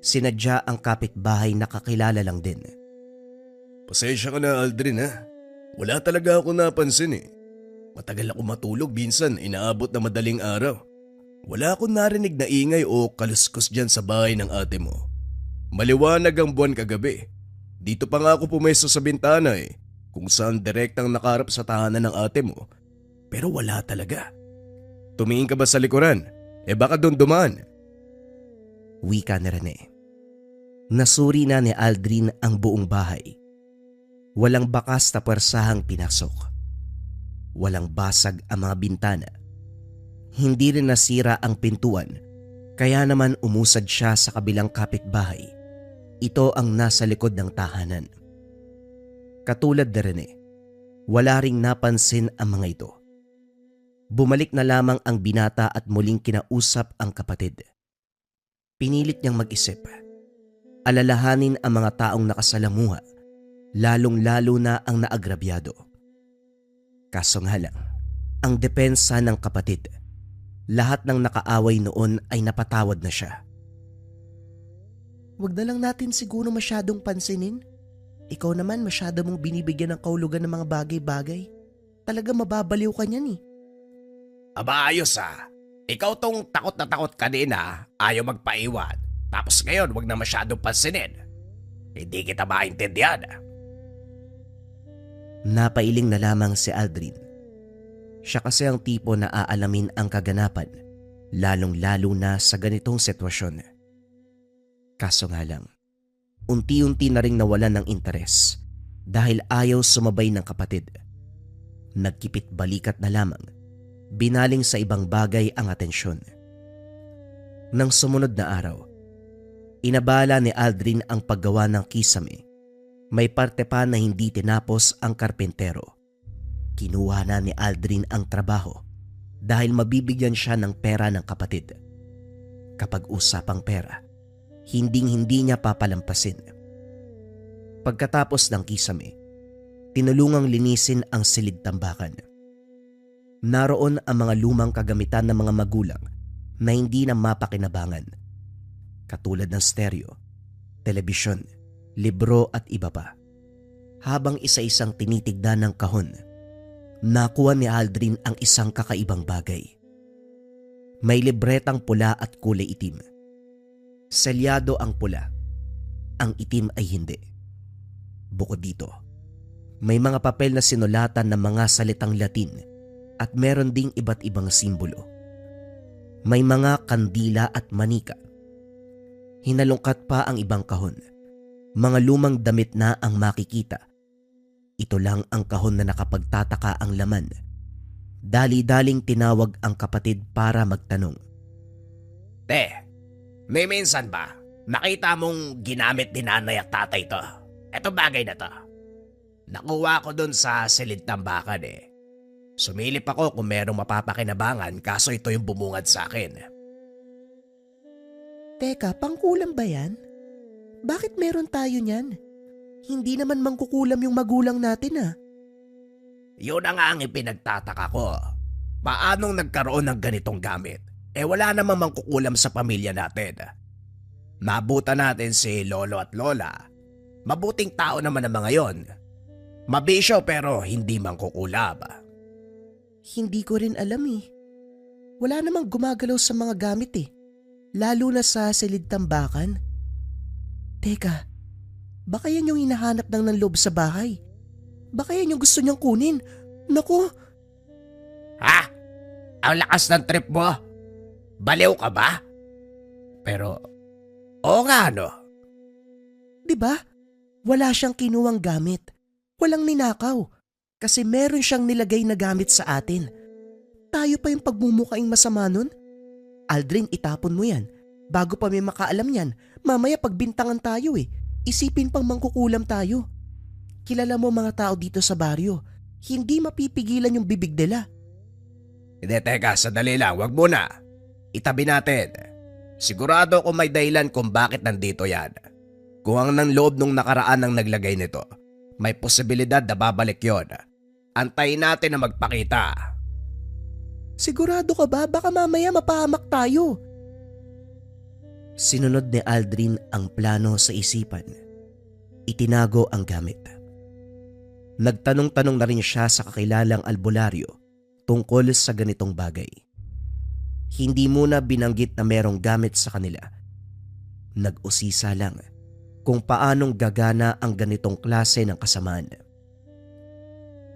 sinadya ang kapitbahay na kakilala lang din. Pasensya ka na, Aldrin ha. Wala talaga ako napansin eh. Matagal ako matulog, minsan inaabot na madaling araw. Wala akong narinig na ingay o kaluskos dyan sa bahay ng ate mo. Maliwanag ang buwan kagabi. Dito pa nga ako pumesto sa bintana eh, kung saan direktang nakaharap sa tahanan ng ate mo. Pero wala talaga. Tumingin ka ba sa likuran? Baka doon dumaan. Wika ni Rene. Nasuri na ni Aldrin ang buong bahay. Walang bakas na pwersahang pinasok. Walang basag ang mga bintana. Hindi rin nasira ang pintuan, kaya naman umusad siya sa kabilang kapitbahay. Ito ang nasa likod ng tahanan. Katulad ni Rene, wala ring napansin ang mga ito. Bumalik na lamang ang binata at muling kinausap ang kapatid. Pinilit niyang mag-isip. Alalahanin ang mga taong nakasalamuha, lalong-lalo na ang naagrabyado. Kaso nga lang, ang depensa ng kapatid, lahat ng nakaaway noon ay napatawad na siya. Huwag na lang natin siguro masyadong pansinin. Ikaw naman masyado mong binibigyan ng kahulugan ng mga bagay-bagay. Talaga mababaliw ka niyan eh. Aba ayos ah. Ikaw tong takot na takot kanina, ayaw magpaiwan. Tapos ngayon wag na masyadong pansinin. Hindi kita maintindihan. Napailing na lamang si Aldrin. Siya kasi ang tipo na aalamin ang kaganapan, lalong-lalo na sa ganitong sitwasyon. Kaso nga lang, unti-unti na ring nawalan ng interes dahil ayaw sumabay ng kapatid. Nagkipit balikat na lamang, binaling sa ibang bagay ang atensyon. Nang sumunod na araw, inabala ni Aldrin ang paggawa ng kisame. May parte pa na hindi tinapos ang karpentero. Kinuha na ni Aldrin ang trabaho dahil mabibigyan siya ng pera ng kapatid. Kapag usapang pera, hinding-hindi niya papalampasin. Pagkatapos ng kisame, tinulungang linisin ang silid-tambakan. Naroon ang mga lumang kagamitan ng mga magulang na hindi na mapakinabangan, katulad ng stereo, telebisyon, libro at iba pa. Habang isa-isang tinitignan ng kahon, nakuha ni Aldrin ang isang kakaibang bagay. May libretang pula at kulay itim. Selyado ang pula, ang itim ay hindi. Bukod dito, may mga papel na sinulatan ng mga salitang Latin at meron ding iba't ibang simbolo. May mga kandila at manika. Hinalungkat pa ang ibang kahon. Mga lumang damit na ang makikita. Ito lang ang kahon na nakapagtataka ang laman. Dali-daling tinawag ang kapatid para magtanong. Te, may minsan ba nakita mong ginamit ni nanay at tatay to? Eto bagay na to. Nakuha ko dun sa silid tambakan eh. Sumilip ako kung merong mapapakinabangan kaso ito yung bumungad sa akin. Teka, pangkulam ba yan? Bakit meron tayo niyan? Hindi naman mangkukulam yung magulang natin ah. Yun na nga ang ipinagtataka ko. Paanong nagkaroon ng ganitong gamit? Wala namang mangkukulam sa pamilya natin. Nabutan natin si lolo at lola. Mabuting tao naman ang mga yon. Mabisyo pero hindi mangkukulam. Hindi ko rin alam eh. Wala namang gumagalaw sa mga gamit eh. Lalo na sa silid tambakan. Teka, baka yan yung hinahanap ng loob sa bahay. Baka yan yung gusto niyang kunin. Naku! Ha? Ang lakas ng trip mo? Baliw ka ba? Pero, oo nga no. Diba? Wala siyang kinuwang gamit. Walang ninakaw. Kasi meron siyang nilagay na gamit sa atin. Tayo pa yung pagmumukaing masama nun? Aldrin, itapon mo yan. Bago pa may makaalam yan, mamaya pagbintangan tayo eh. Isipin pang mangkukulam tayo. Kilala mo mga tao dito sa baryo. Hindi mapipigilan yung bibig nila. Hindi, teka, sadali lang, wag muna. Itabi natin. Sigurado ko may dahilan kung bakit nandito yan. Kung ang ng loob nung nakaraan ang naglagay nito, may posibilidad na babalik yon. Antayin natin na magpakita. Sigurado ka ba? Baka mamaya mapahamak tayo. Sinunod ni Aldrin ang plano sa isipan. Itinago ang gamit. Nagtanong-tanong na rin siya sa kakilalang albularyo tungkol sa ganitong bagay. Hindi muna binanggit na merong gamit sa kanila. Nag-usisa lang kung paanong gagana ang ganitong klase ng kasamaan.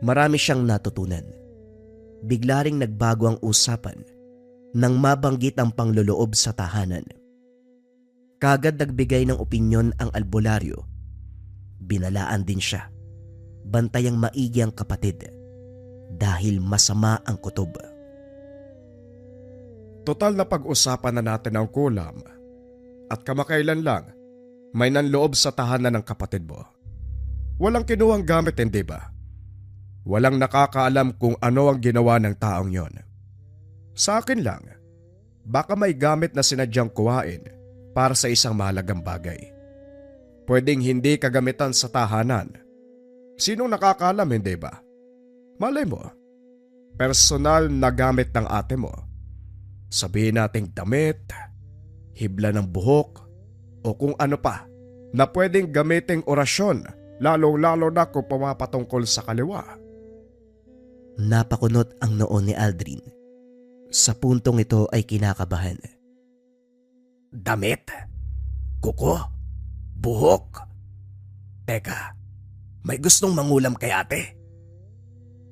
Marami siyang natutunan. Bigla ring nagbago ang usapan nang mabanggit ang pangloloob sa tahanan. Kagad nagbigay ng opinyon ang albularyo. Binalaan din siya. Bantayang maigi ang kapatid dahil masama ang kutob. Total na pag-usapan na natin ang kulam at kamakailan lang may nanloob sa tahanan ng kapatid mo. Walang kinuhang gamit, hindi ba? Walang nakakaalam kung ano ang ginawa ng taong yon. Sa akin lang, baka may gamit na sinadyang kuhain para sa isang mahalagang bagay. Pwedeng hindi kagamitan sa tahanan. Sinong nakakaalam, hindi ba? Malay mo, personal na gamit ng ate mo. Sabihin nating damit, hibla ng buhok, o kung ano pa na pwedeng gamiting orasyon, lalo-lalo na kung pumapatungkol sa kaliwa. Napakunot ang noo ni Aldrin. Sa puntong ito ay kinakabahan. Damit? Kuko? Buhok? Teka, may gustong mangulam kay ate?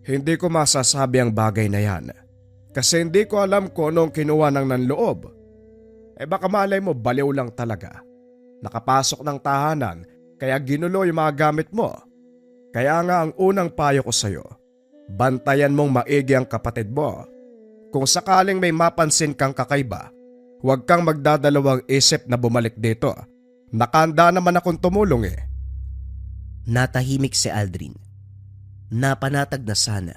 Hindi ko masasabi ang bagay na yan kasi hindi ko alam kung anong kinuha ng nanloob. Baka malay mo baliw lang talaga. Nakapasok ng tahanan kaya ginulo yung mga gamit mo. Kaya nga ang unang payo ko sa'yo, bantayan mong maigi ang kapatid mo. Kung sakaling may mapansin kang kakaiba, huwag kang magdadalawang isip na bumalik dito. Nakahanda naman akong tumulong eh. Natahimik si Aldrin. Napanatag na sana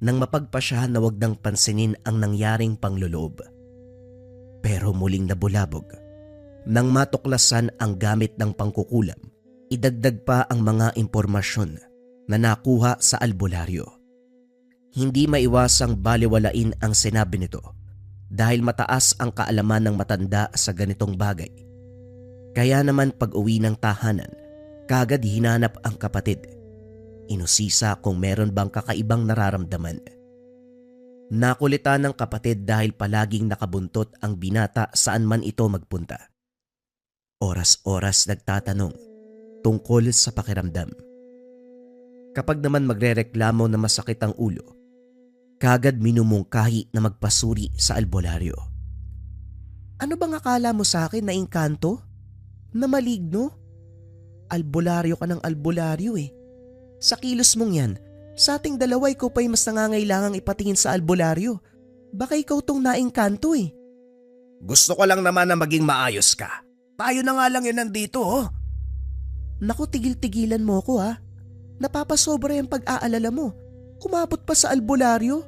nang mapagpasyahan na wag nang pansinin ang nangyaring pangloloob. Pero muling nabulabog. Nang matuklasan ang gamit ng pangkukulam, idagdag pa ang mga impormasyon na nakuha sa albularyo. Hindi maiwasang baliwalain ang sinabi nito dahil mataas ang kaalaman ng matanda sa ganitong bagay. Kaya naman pag-uwi ng tahanan, kagad hinanap ang kapatid. Inusisa kung meron bang kakaibang nararamdaman. Nakulitan ng kapatid dahil palaging nakabuntot ang binata saan man ito magpunta. Oras-oras nagtatanong tungkol sa pakiramdam. Kapag naman magrereklamo na masakit ang ulo, kagad minumungkahi na magpasuri sa albularyo. Ano bang akala mo sa akin na engkanto? Na maligno? Albularyo ka ng albularyo eh. Sa kilos mong yan, sa ating dalawa ikaw pa'y mas nangangailangang ipatingin sa albularyo. Baka ikaw tong naengkanto eh. Gusto ko lang naman na maging maayos ka. Tayo na nga lang yun nandito oh. Naku, tigil-tigilan mo ko ha. Napapasobra yung pag-aalala mo. Umabot pa sa albularyo.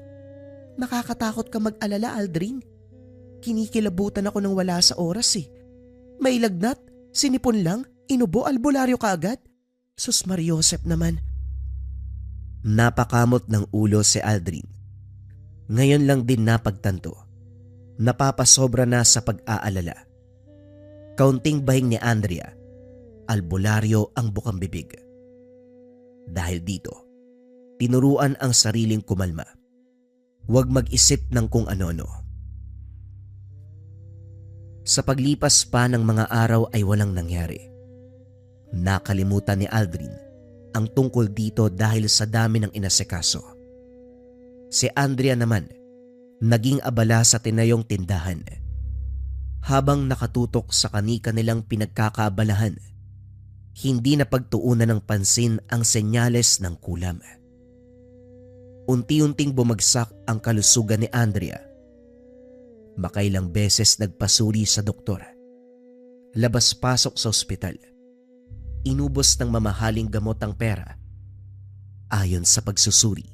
Nakakatakot ka mag-alala, Aldrin. Kinikilabutan ako nang wala sa oras eh. May lagnat, sinipon lang, inubo albularyo ka agad. Sus Mariosep naman. Napakamot ng ulo si Aldrin. Ngayon lang din napagtanto. Napapasobra na sa pag-aalala. Kaunting bahing ni Andrea, albularyo ang bukang bibig. Dahil dito, tinuruan ang sariling kumalma. Huwag mag-isip ng kung ano-ano. Sa paglipas pa ng mga araw ay walang nangyari. Nakalimutan ni Aldrin ang tungkol dito dahil sa dami ng inasikaso. Si Andrea naman, naging abala sa tinayong tindahan. Habang nakatutok sa kani-kanilang pinagkakaabalahan, hindi na pagtuunan ng pansin ang senyales ng kulam. Unti-unting bumagsak ang kalusugan ni Andrea. Makailang beses nagpasuri sa doktor. Labas-pasok sa ospital. Inubos ng mamahaling gamot ang pera. Ayon sa pagsusuri,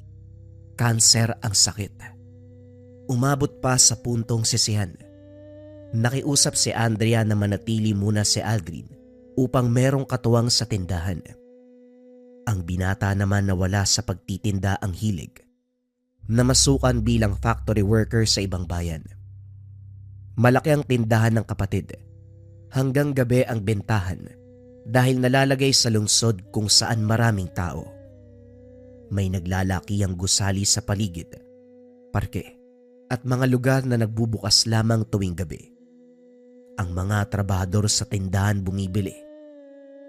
kanser ang sakit. Umabot pa sa puntong sisihan. Nakiusap si Andrea na manatili muna si Aldrin upang merong katuwang sa tindahan. Ang binata naman nawala sa pagtitinda ang hilig. Namasukan bilang factory worker sa ibang bayan. Malaki ang tindahan ng kapatid. Hanggang gabi ang bentahan dahil nalalagay sa lungsod kung saan maraming tao. May naglalaki ang gusali sa paligid, parke, at mga lugar na nagbubukas lamang tuwing gabi. Ang mga trabahador sa tindahan bumibili.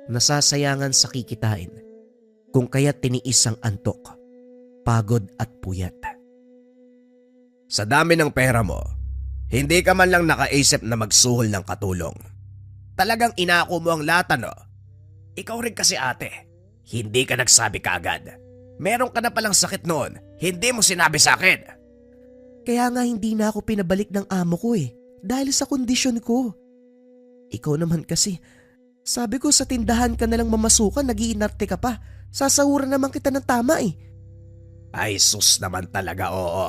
Nasasayangan sa kikitain, kung kaya't tiniis ang antok, pagod at puyat. Sa dami ng pera mo, hindi ka man lang nakaisip na magsuhol ng katulong. Talagang inako mo ang lahat, no? Ikaw rin kasi ate, hindi ka nagsabi kaagad. Meron ka na palang sakit noon, hindi mo sinabi sa akin. Kaya nga hindi na ako pinabalik ng amo ko dahil sa kondisyon ko. Ikaw naman kasi, sabi ko sa tindahan ka nalang mamasukan, nag-iinarte ka pa. Sasahuran naman kita ng tama Ay sus naman talaga, oo.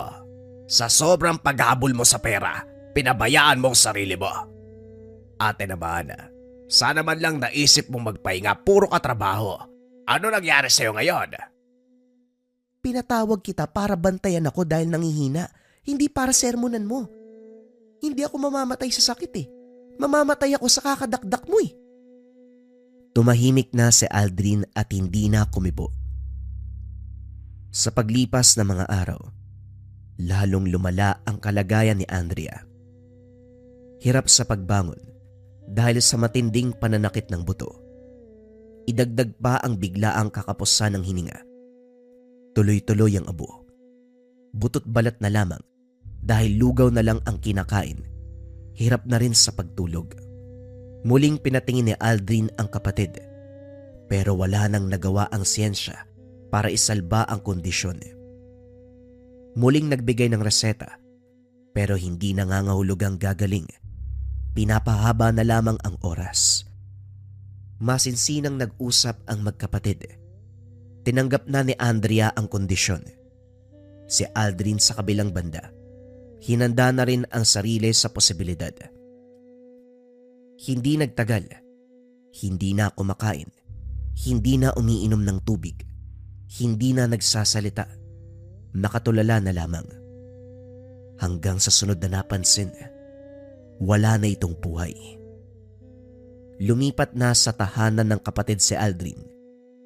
Sa sobrang paghabol mo sa pera, pinabayaan mo ang sarili mo. Ate naman, sana man lang naisip mong magpahinga, puro ka trabaho. Ano nangyari sa'yo ngayon? Pinatawag kita para bantayan ako dahil nangihina, hindi para sermonan mo. Hindi ako mamamatay sa sakit Mamamatay ako sa kakadakdak mo Tumahimik na si Aldrin at hindi na kumibo. Sa paglipas ng mga araw, lalong lumala ang kalagayan ni Andrea. Hirap sa pagbangon dahil sa matinding pananakit ng buto. Idagdag pa ang biglaang kakapusan ng hininga. Tuloy-tuloy ang abo. Butot balat na lamang dahil lugaw na lang ang kinakain. Hirap na rin sa pagtulog. Muling pinatingin ni Aldrin ang kapatid, pero wala nang nagawa ang siyensya para isalba ang kondisyon. Muling nagbigay ng reseta, pero hindi nangangahulugang gagaling. Pinapahaba na lamang ang oras. Masinsinang nag-usap ang magkapatid. Tinanggap na ni Andrea ang kondisyon. Si Aldrin sa kabilang banda, hinanda na rin ang sarili sa posibilidad. Hindi nagtagal. Hindi na kumakain. Hindi na umiinom ng tubig. Hindi na nagsasalita. Nakatulala na lamang. Hanggang sa sunod na napansin, wala na itong buhay. Lumipat na sa tahanan ng kapatid si Aldrin.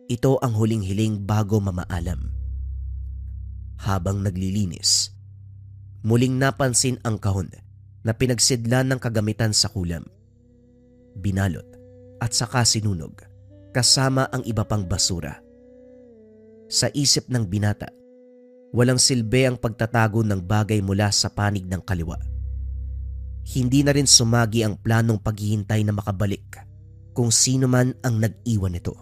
Ito ang huling hiling bago mamaalam. Habang naglilinis, muling napansin ang kahon na pinagsidlan ng kagamitan sa kulam. Binalot at saka sinunog kasama ang iba pang basura. Sa isip ng binata, walang silbi ang pagtatago ng bagay mula sa panig ng kaliwa. Hindi na rin sumagi ang planong paghihintay na makabalik kung sino man ang nag-iwan nito.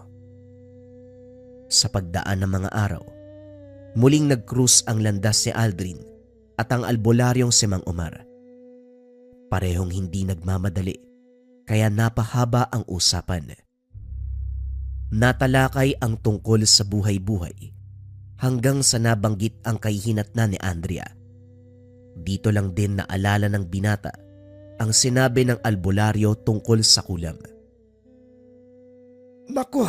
Sa pagdaan ng mga araw, muling nag-cruise ang landas si Aldrin at ang albularyong si Mang Omar. Parehong hindi nagmamadali, kaya napahaba ang usapan. Natalakay ang tungkol sa buhay-buhay hanggang sa nabanggit ang kahihinatnan ni Andrea. Dito lang din naalala ng binata ang sinabi ng albularyo tungkol sa kulam. Naku,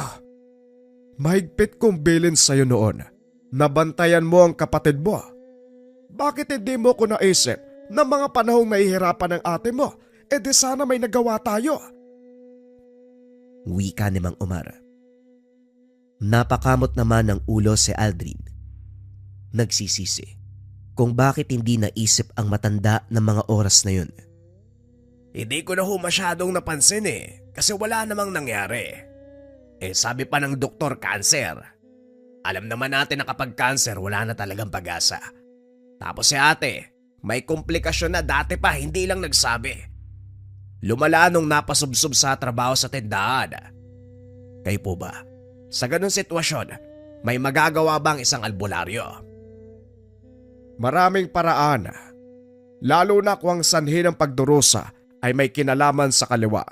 mahigpit kong bilin sa'yo noon Nabantayan mo ang kapatid mo. Bakit hindi mo ko naisip na mga panahong nahihirapan ng ate mo, di sana may nagawa tayo? Wika ni Mang Omar. Napakamot naman ng ulo si Aldrin. Nagsisisi kung bakit hindi naisip ang matanda ng mga oras na yun. Hindi ko na masyadong napansin kasi wala namang nangyari. Sabi pa ng doktor, cancer. Alam naman natin na kapag cancer wala na talagang pag-asa. Tapos si ate, may komplikasyon na dati pa hindi lang nagsabi. Lumala nung napasubsob sa trabaho sa tindahan. Kayo po ba? Sa ganung sitwasyon, may magagawa bang isang albularyo? Maraming paraan, lalo na kung ang sanhi ng pagdurusa ay may kinalaman sa kaliwa.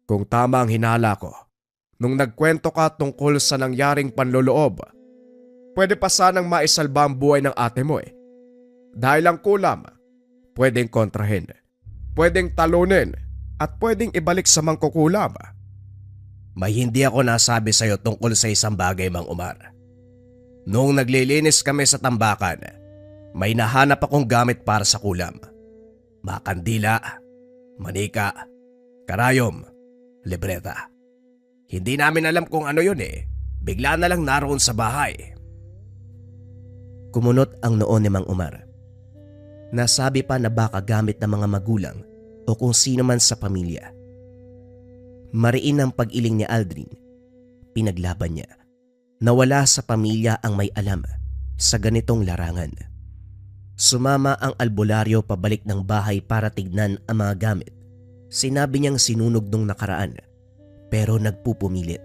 Kung tama ang hinala ko, nung nagkwento ka tungkol sa nangyaring panloloob, pwede pa sanang maisalba ang buhay ng ate mo Dahil ang kulam, pwedeng kontrahin, pwedeng talunin, at pwedeng ibalik sa mangkukulam. May hindi ako nasabi sa'yo tungkol sa isang bagay, Mang Omar. Noong naglilinis kami sa tambakan, may nahanap akong gamit para sa kulam. Makandila, manika, karayom, libreta. Hindi namin alam kung ano yun Bigla na lang naroon sa bahay. Kumunot ang noo ni Mang Omar. Nasabi pa na baka gamit ng mga magulang o kung sino man sa pamilya. Mariin ang pag-iling ni Aldrin. Pinaglaban niya. Nawala sa pamilya ang may alam sa ganitong larangan. Sumama ang albularyo pabalik ng bahay para tignan ang mga gamit. Sinabi niyang sinunog nung nakaraan, pero nagpupumilit.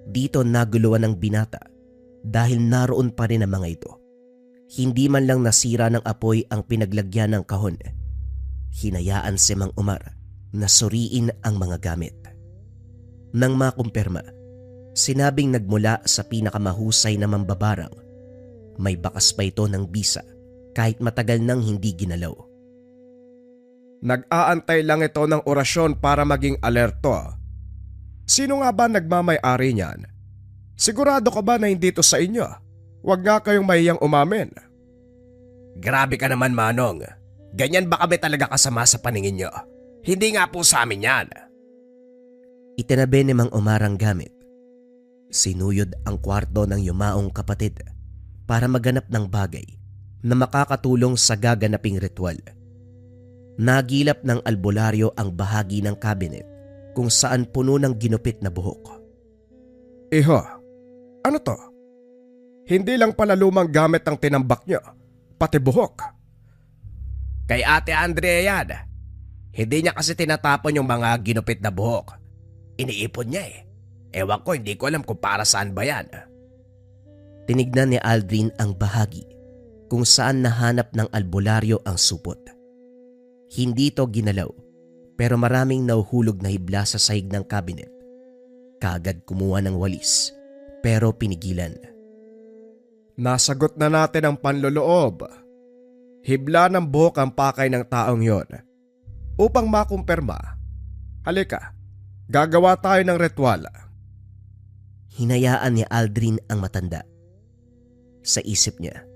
Dito naguluhan ng binata dahil naroon pa rin ang mga ito. Hindi man lang nasira ng apoy ang pinaglagyan ng kahon. Hinayaan si Mang Omar na suriin ang mga gamit. Nang makumpirma, sinabing nagmula sa pinakamahusay na mambabarang. May bakas pa ito ng bisa kahit matagal nang hindi ginalaw. Nag-aantay lang ito ng orasyon para maging alerto. Sino nga ba nagmamay-ari niyan? Sigurado ka ba na hindi ito sa inyo? Huwag nga kayong mahiyang umamin. Grabe ka naman, Manong. Ganyan ba kami talaga kasama sa paningin nyo? Hindi nga po sa amin yan. Itinabi ni Mang Omar ang gamit. Sinuyod ang kwarto ng yumaong kapatid para maganap ng bagay na makakatulong sa gaganaping ritual. Nagilap ng albularyo ang bahagi ng cabinet kung saan puno ng ginupit na buhok. Iho, ano to? Hindi lang pala lumang gamit ang tinambak niyo, pati buhok. Kay Ate Andrea yan. Hindi niya kasi tinatapon yung mga ginupit na buhok. Iniipon niya Ewan ko, hindi ko alam kung para saan ba yan. Tinignan ni Aldrin ang bahagi kung saan nahanap ng albularyo ang supot. Hindi ito ginalaw pero maraming nauhulog na hibla sa sahig ng cabinet. Kaagad kumuha ng walis pero pinigilan. Nasagot na natin ang panloloob. Hibla ng buhok ang pakay ng taong yon. Upang makumpirma, halika, gagawa tayo ng ritual. Hinayaan ni Aldrin ang matanda. Sa isip niya,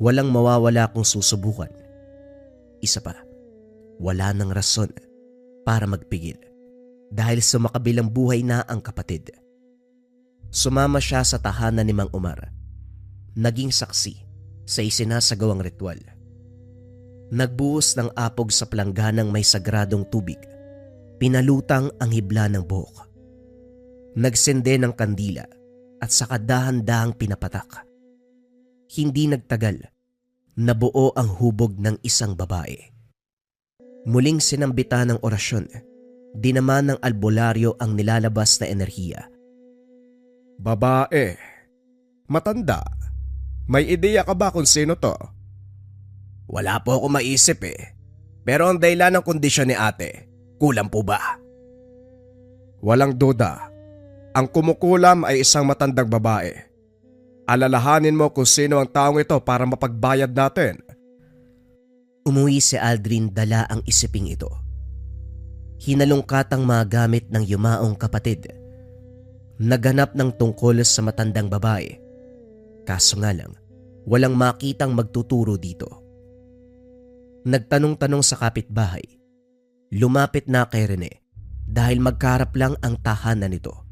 walang mawawala kung susubukan. Isa pa, wala nang rason para magpigil dahil sa makabilang buhay na ang kapatid. Sumama siya sa tahanan ni Mang Omar. Naging saksi sa isinasagawang ritual. Nagbuhos ng apog sa palangganang may sagradong tubig. Pinalutang ang hibla ng buhok. Nagsende ng kandila at saka dahan-dahang pinapatak. Hindi nagtagal, nabuo ang hubog ng isang babae. Muling sinambitan ng orasyon, dinama ng albularyo ang nilalabas na enerhiya. Babae, matanda, may ideya ka ba kung sino to? Wala po ako maisip Pero ang dahilan ng kondisyon ni ate, kulam po ba? Walang duda. Ang kumukulam ay isang matandang babae. Alalahanin mo kung sino ang taong ito para mapagbayad natin. Umuwi si Aldrin dala ang isiping ito. Hinalungkat ang mga gamit ng yumaong kapatid. Naganap ng tungkol sa matandang babae. Kaso nga lang, walang makitang magtuturo dito. Nagtanong-tanong sa kapitbahay. Lumapit na kay Rene dahil magkaharap lang ang tahanan nito.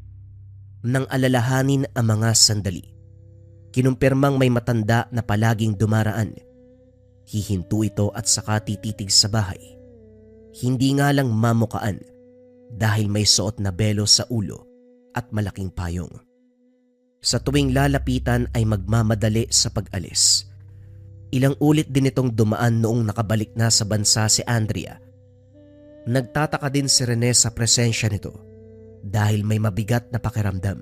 Nang alalahanin ang mga sandali, kinumpirmang may matanda na palaging dumaraan. Hihinto ito at saka tititig sa bahay. Hindi nga lang mamukaan dahil may suot na belo sa ulo at malaking payong. Sa tuwing lalapitan ay magmamadali sa pag-alis. Ilang ulit din itong dumaan noong nakabalik na sa bansa si Andrea. Nagtataka din si Rene sa presensya nito dahil may mabigat na pakiramdam.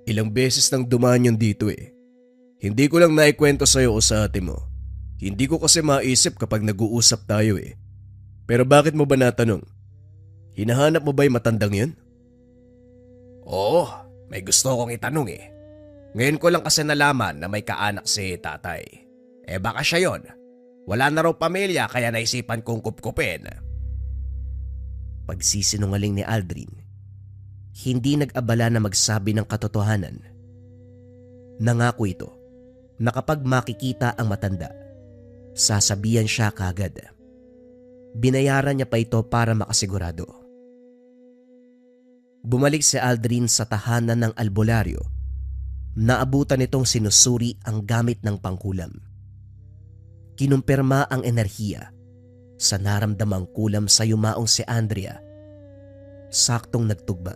Ilang beses nang dumaan yun dito eh. Hindi ko lang naikwento sa'yo o sa ate mo. Hindi ko kasi maisip kapag nag-uusap tayo eh. Pero bakit mo ba natanong? Hinahanap mo ba yung matandang yun? Oo, may gusto kong itanong eh. Ngayon ko lang kasi nalaman na may kaanak si tatay. Baka siya yon. Wala na raw pamilya kaya naisipan kong kupkupin. Pagsisinungaling ni Aldrin, hindi nag-abala na magsabi ng katotohanan. Nangako ito na kapag makikita ang matanda, sasabihan siya kagad. Binayaran niya pa ito para makasigurado. Bumalik si Aldrin sa tahanan ng albularyo. Naabutan nitong sinusuri ang gamit ng pangkulam. Kinumpirma ang enerhiya sa naramdamang kulam sa yumaong si Andrea. Saktong nagtugma.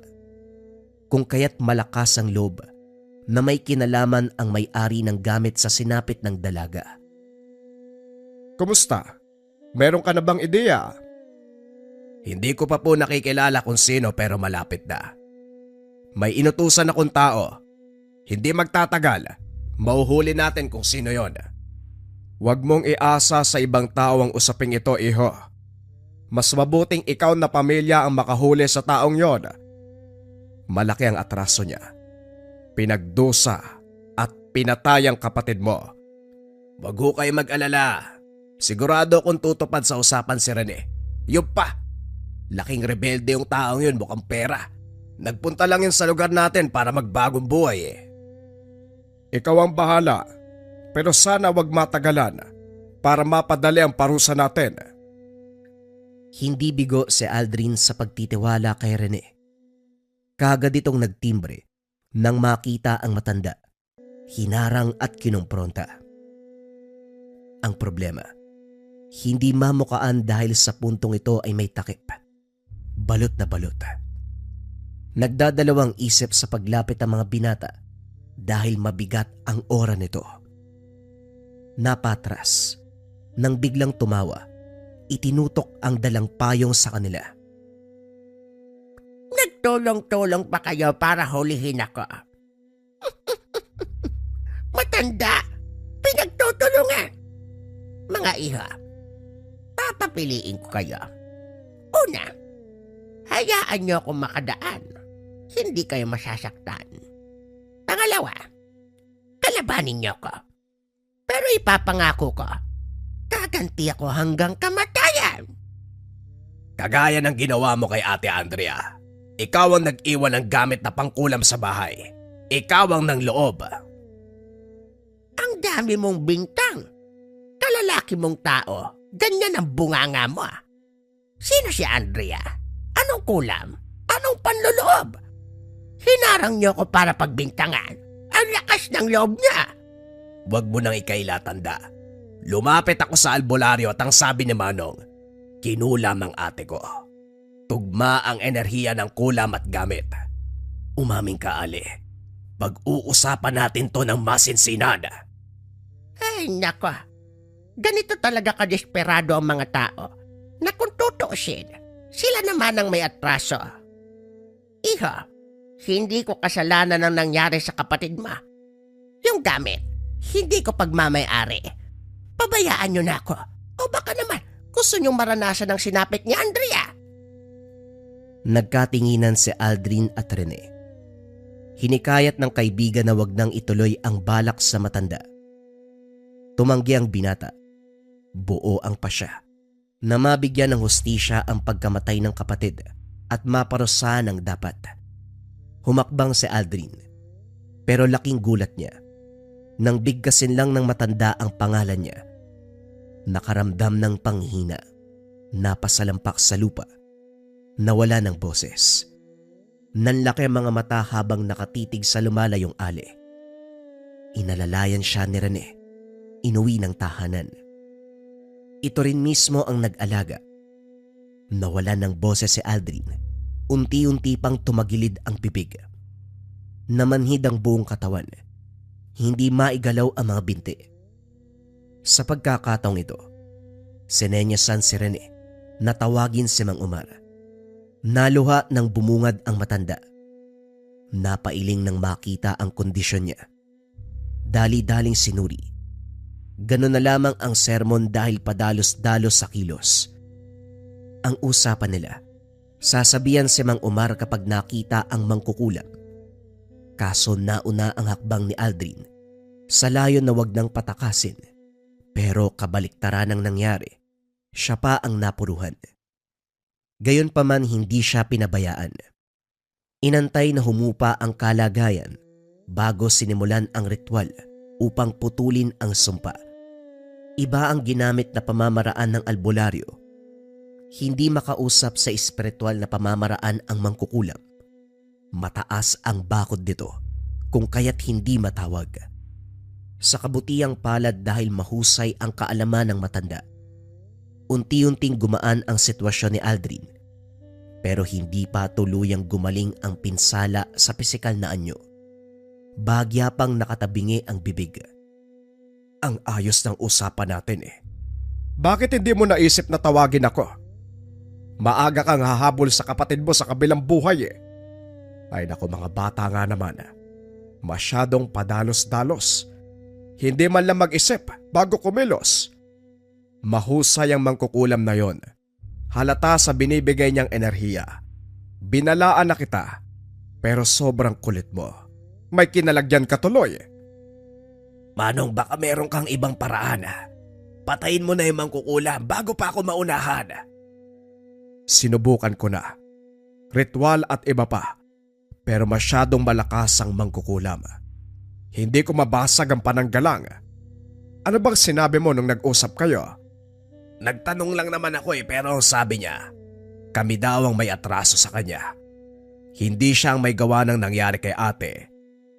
Kung kaya't malakas ang loob na may kinalaman ang may-ari ng gamit sa sinapit ng dalaga. Kumusta? Meron ka na bang ideya? Hindi ko pa po nakikilala kung sino pero malapit na. May inutusan akong tao. Hindi magtatagal. Mauhuli natin kung sino yon. Huwag mong iasa sa ibang tao ang usaping ito, iho. Mas mabuting ikaw na pamilya ang makahuli sa taong yon. Malaki ang atraso niya. Pinagdusa at pinatay ang kapatid mo. Wag ho kayo mag-alala. Sigurado kung tutupad sa usapan si Rene. Yung pa! Laking rebelde yung taong yun, mukhang pera. Nagpunta lang yun sa lugar natin para magbagong buhay eh. Ikaw ang bahala, pero sana wag matagalan para mapadali ang parusa natin. Hindi bigo si Aldrin sa pagtitiwala kay Rene. Kagad itong nagtimbre nang makita ang matanda. Hinarang at kinumpronta. Ang problema, hindi mamukaan dahil sa puntong ito ay may takip. Balot na balot. Nagdadalawang isip sa paglapit ng mga binata dahil mabigat ang ora nito. Napatras. Nang biglang tumawa, itinutok ang dalang payong sa kanila. Nagtulong-tulong pa kayo para hulihin ako. Matanda, pinagtutulungan. Mga iha, papapiliin ko kayo. Una, hayaan niyo akong makadaan. Hindi kayo masasaktan. Pangalawa, kalabanin niyo ko. Pero ipapangako ko, gaganti ako hanggang kamatayan. Kagaya ng ginawa mo kay Ate Andrea. Ikaw ang nag-iwan ng gamit na pangkulam sa bahay. Ikaw ang nang loob. Ang dami mong bintang. Kalalaki mong tao, ganyan ang bunganga mo. Sino si Andrea? Anong kulam? Anong panloloob? Hinarang niyo ko para pagbintangan. Ang lakas ng loob niya. Huwag mo nang ikailatanda. Lumapit ako sa albularyo at ang sabi ni Manong, kinulam ang ate ko. Tugma ang enerhiya ng kulam at gamit. Umaming ka, Ali. Pag-uusapan natin to ng masinsinan. Ay, nako. Ganito talaga kadesperado ang mga tao na kung tutuusin, sila naman ang may atraso. Iho, hindi ko kasalanan ang nangyari sa kapatid mo. Yung gamit, hindi ko pagmamay-ari. Pabayaan nyo na ako. O baka naman, gusto nyong maranasan ang sinapit ni Andrea. Nagkatinginan si Aldrin at Rene. Hinikayat ng kaibigan na wag nang ituloy ang balak sa matanda. Tumanggi ang binata. Buo ang pasya na mabigyan ng hustisya ang pagkamatay ng kapatid at maparusahan ang dapat. Humakbang si Aldrin, pero laking gulat niya Nang bigkasin lang ng matanda ang pangalan niya, nakaramdam ng panghina, napasalampak sa lupa, nawala ng boses. Nanlaki ang mga mata habang nakatitig sa lumalayong ali. Inalalayan siya ni Rene, inuwi ng tahanan. Ito rin mismo ang nag-alaga. Nawala ng boses si Aldrin, unti-unti pang tumagilid ang bibig. Namanhid ang buong katawan, hindi maigalaw ang mga binti. Sa pagkakataong ito, sinenyasan si Rene na tawagin si Mang Omar. Naluha ng bumungad ang matanda. Napailing nang makita ang kondisyon niya. Dali-daling sinuri. Ganun na lamang ang sermon dahil padalos-dalos sa kilos. Ang usapan nila, sasabihan si Mang Omar kapag nakita ang mangkukulam. Kaso nauna ang hakbang ni Aldrin sa layo na wag nang patakasin. Pero kabaliktaran ang nangyari. Siya pa ang napuruhan. Gayunpaman hindi siya pinabayaan. Inantay na humupa ang kalagayan bago sinimulan ang ritual upang putulin ang sumpa. Iba ang ginamit na pamamaraan ng albularyo. Hindi makausap sa espiritual na pamamaraan ang mangkukulam. Mataas ang bakod nito kung kaya't hindi matawag. Sa kabutiang palad dahil mahusay ang kaalaman ng matanda, unti-unting gumaan ang sitwasyon ni Aldrin, pero hindi pa tuluyang gumaling ang pinsala sa pisikal na anyo. Bagya pang nakatabingi ang bibig. Ang ayos ng usapan natin eh. Bakit hindi mo naisip na tawagin ako? Maaga kang hahabol sa kapatid mo sa kabilang buhay eh. Ay naku mga bata nga naman. Masyadong padalos-dalos. Hindi man lang mag-isip bago kumilos. Mahusay ang mangkukulam na yon. Halata sa binibigay niyang enerhiya. Binalaan na kita, pero sobrang kulit mo. May kinalagyan ka tuloy. Manong baka meron kang ibang paraan. Patayin mo na yung mangkukulam bago pa ako maunahan. Sinubukan ko na. Ritual at iba pa. Pero masyadong malakas ang mangkukulam. Hindi ko mabasag ang pananggalang. Ano bang sinabi mo nung nag-usap kayo? Nagtanong lang naman ako pero sabi niya, kami daw ang may atraso sa kanya. Hindi siya ang may gawa ng nangyari kay ate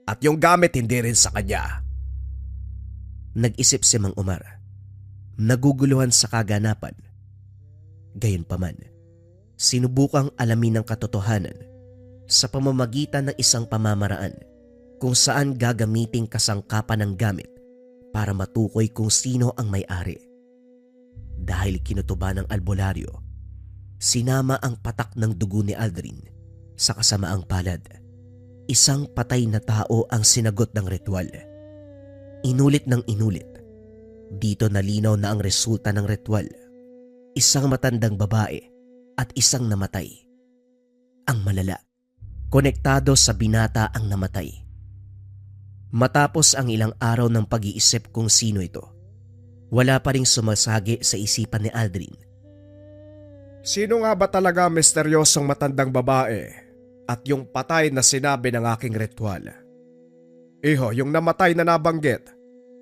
at yung gamit hindi rin sa kanya. Nag-isip si Mang Omar. Naguguluhan sa kaganapan. Gayunpaman, sinubukang alamin ang katotohanan sa pamamagitan ng isang pamamaraan kung saan gagamiting kasangkapan ng gamit para matukoy kung sino ang may-ari. Dahil kinutuba ng albularyo, sinama ang patak ng dugo ni Aldrin sa kasamaang palad. Isang patay na tao ang sinagot ng ritual. Inulit ng inulit. Dito nalinaw na ang resulta ng ritual. Isang matandang babae at isang namatay. Ang malala, konektado sa binata ang namatay. Matapos ang ilang araw ng pag-iisip kung sino ito, wala pa ring sumasagi sa isipan ni Aldrin. Sino nga ba talaga misteryosong matandang babae at yung patay na sinabi ng aking ritual? Iho, yung namatay na nabanggit,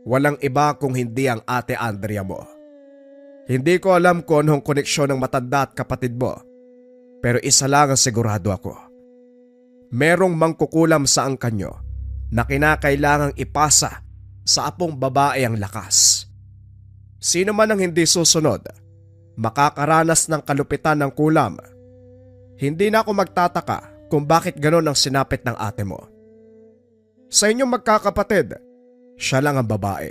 walang iba kung hindi ang ate Andrea mo. Hindi ko alam kung anong koneksyon ng matanda at kapatid mo, pero isa lang ang sigurado ako. Merong mangkukulam sa angkanyo na kinakailangang ipasa sa apong babae ang lakas. Sino man ang hindi susunod, makakaranas ng kalupitan ng kulam. Hindi na ako magtataka kung bakit ganon ang sinapit ng ate mo. Sa inyong magkakapatid, siya lang ang babae.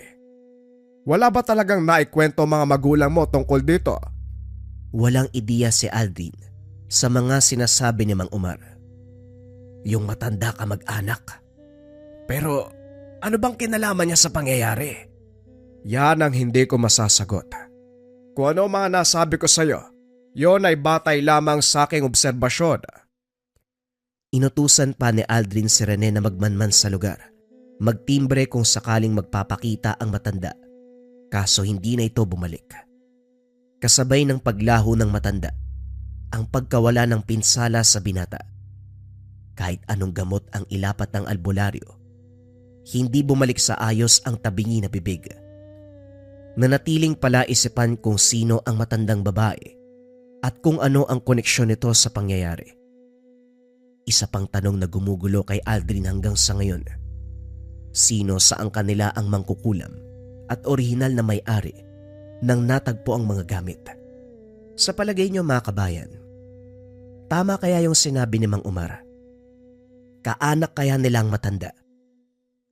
Wala ba talagang naikwento mga magulang mo tungkol dito? Walang ideya si Aldrin sa mga sinasabi ni Mang Omar. Yung matanda ka mag-anak. Pero ano bang kinalaman niya sa pangyayari? Yan ang hindi ko masasagot. Kung ano mga nasabi ko sa iyo, yon ay batay lamang sa aking obserbasyon. Inutusan pa ni Aldrin si Rene na magmanman sa lugar. Magtimbre kung sakaling magpapakita ang matanda. Kaso hindi na ito bumalik. Kasabay ng paglaho ng matanda, ang pagkawala ng pinsala sa binata. Kahit anong gamot ang ilapat ng albularyo, hindi bumalik sa ayos ang tabingi na bibig. Nanatiling palaisipan kung sino ang matandang babae at kung ano ang koneksyon nito sa pangyayari. Isa pang tanong na gumugulo kay Aldrin hanggang sa ngayon. Sino sa ang kanila ang mangkukulam at orihinal na may-ari nang natagpo ang mga gamit? Sa palagay niyo mga kabayan, tama kaya yung sinabi ni Mang Umar? Kaanak kaya nilang matanda?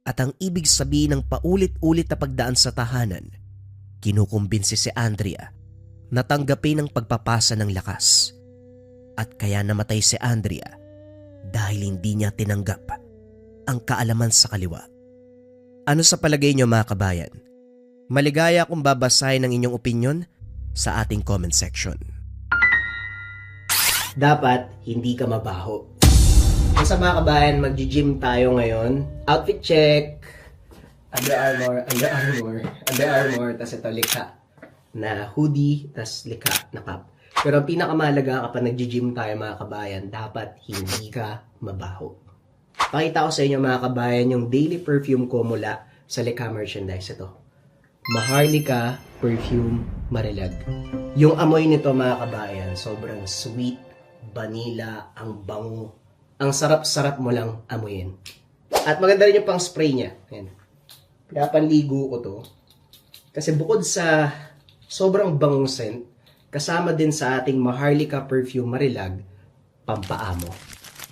At ang ibig sabihin ng paulit-ulit na pagdaan sa tahanan, kinukumbinsi si Andrea na tanggapin ang pagpapasa ng lakas. At kaya namatay si Andrea dahil hindi niya tinanggap ang kaalaman sa kaliwa. Ano sa palagay niyo mga kabayan? Maligaya kung babasahin ang inyong opinyon sa ating comment section. Dapat hindi ka mabaho. Sa mga kabayan, mag-gym tayo ngayon. Outfit check. Under Armour, tas ito likha na hoodie, tas likha na cap. Pero ang pinakamahalaga kapag nag-gym tayo mga kabayan, dapat hindi ka mabaho. Pakita ko sa inyo mga kabayan yung daily perfume ko mula sa Likha merchandise. Ito, Maharlika Perfume Marilag. Yung amoy nito mga kabayan, sobrang sweet, vanilla, ang bango. Ang sarap-sarap mo lang amuyin. At maganda rin yung pang spray niya. Ayan. Pinapanligo ko to. Kasi bukod sa sobrang bangong scent, kasama din sa ating Maharlika Perfume Marilag, pampaamo.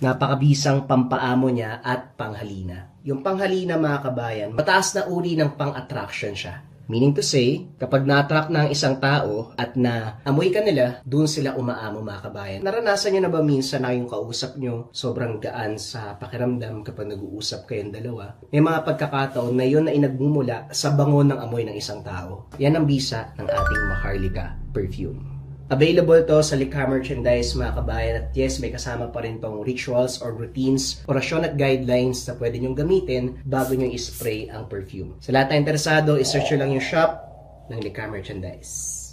Napakabisang pampaamo niya at panghalina. Yung panghalina mga kabayan, mataas na uri ng pang-attraction siya. Meaning to say, kapag na-attract na ang isang tao at na amoy ka nila, doon sila umaamo mga kabayan. Naranasan nyo na ba minsan na yung kausap nyo sobrang gaan sa pakiramdam kapag nag-uusap kayong dalawa? May mga pagkakataon na yun na inagmumula sa bango ng amoy ng isang tao. Yan ang bisa ng ating Maharlika Perfume. Available to sa Likha merchandise mga kabayan, at yes, may kasama pa rin tong rituals or routines, orasyon at guidelines na pwede nyong gamitin bago nyo i-spray ang perfume. Sa lahat na interesado, isearch nyo lang yung shop ng Likha merchandise.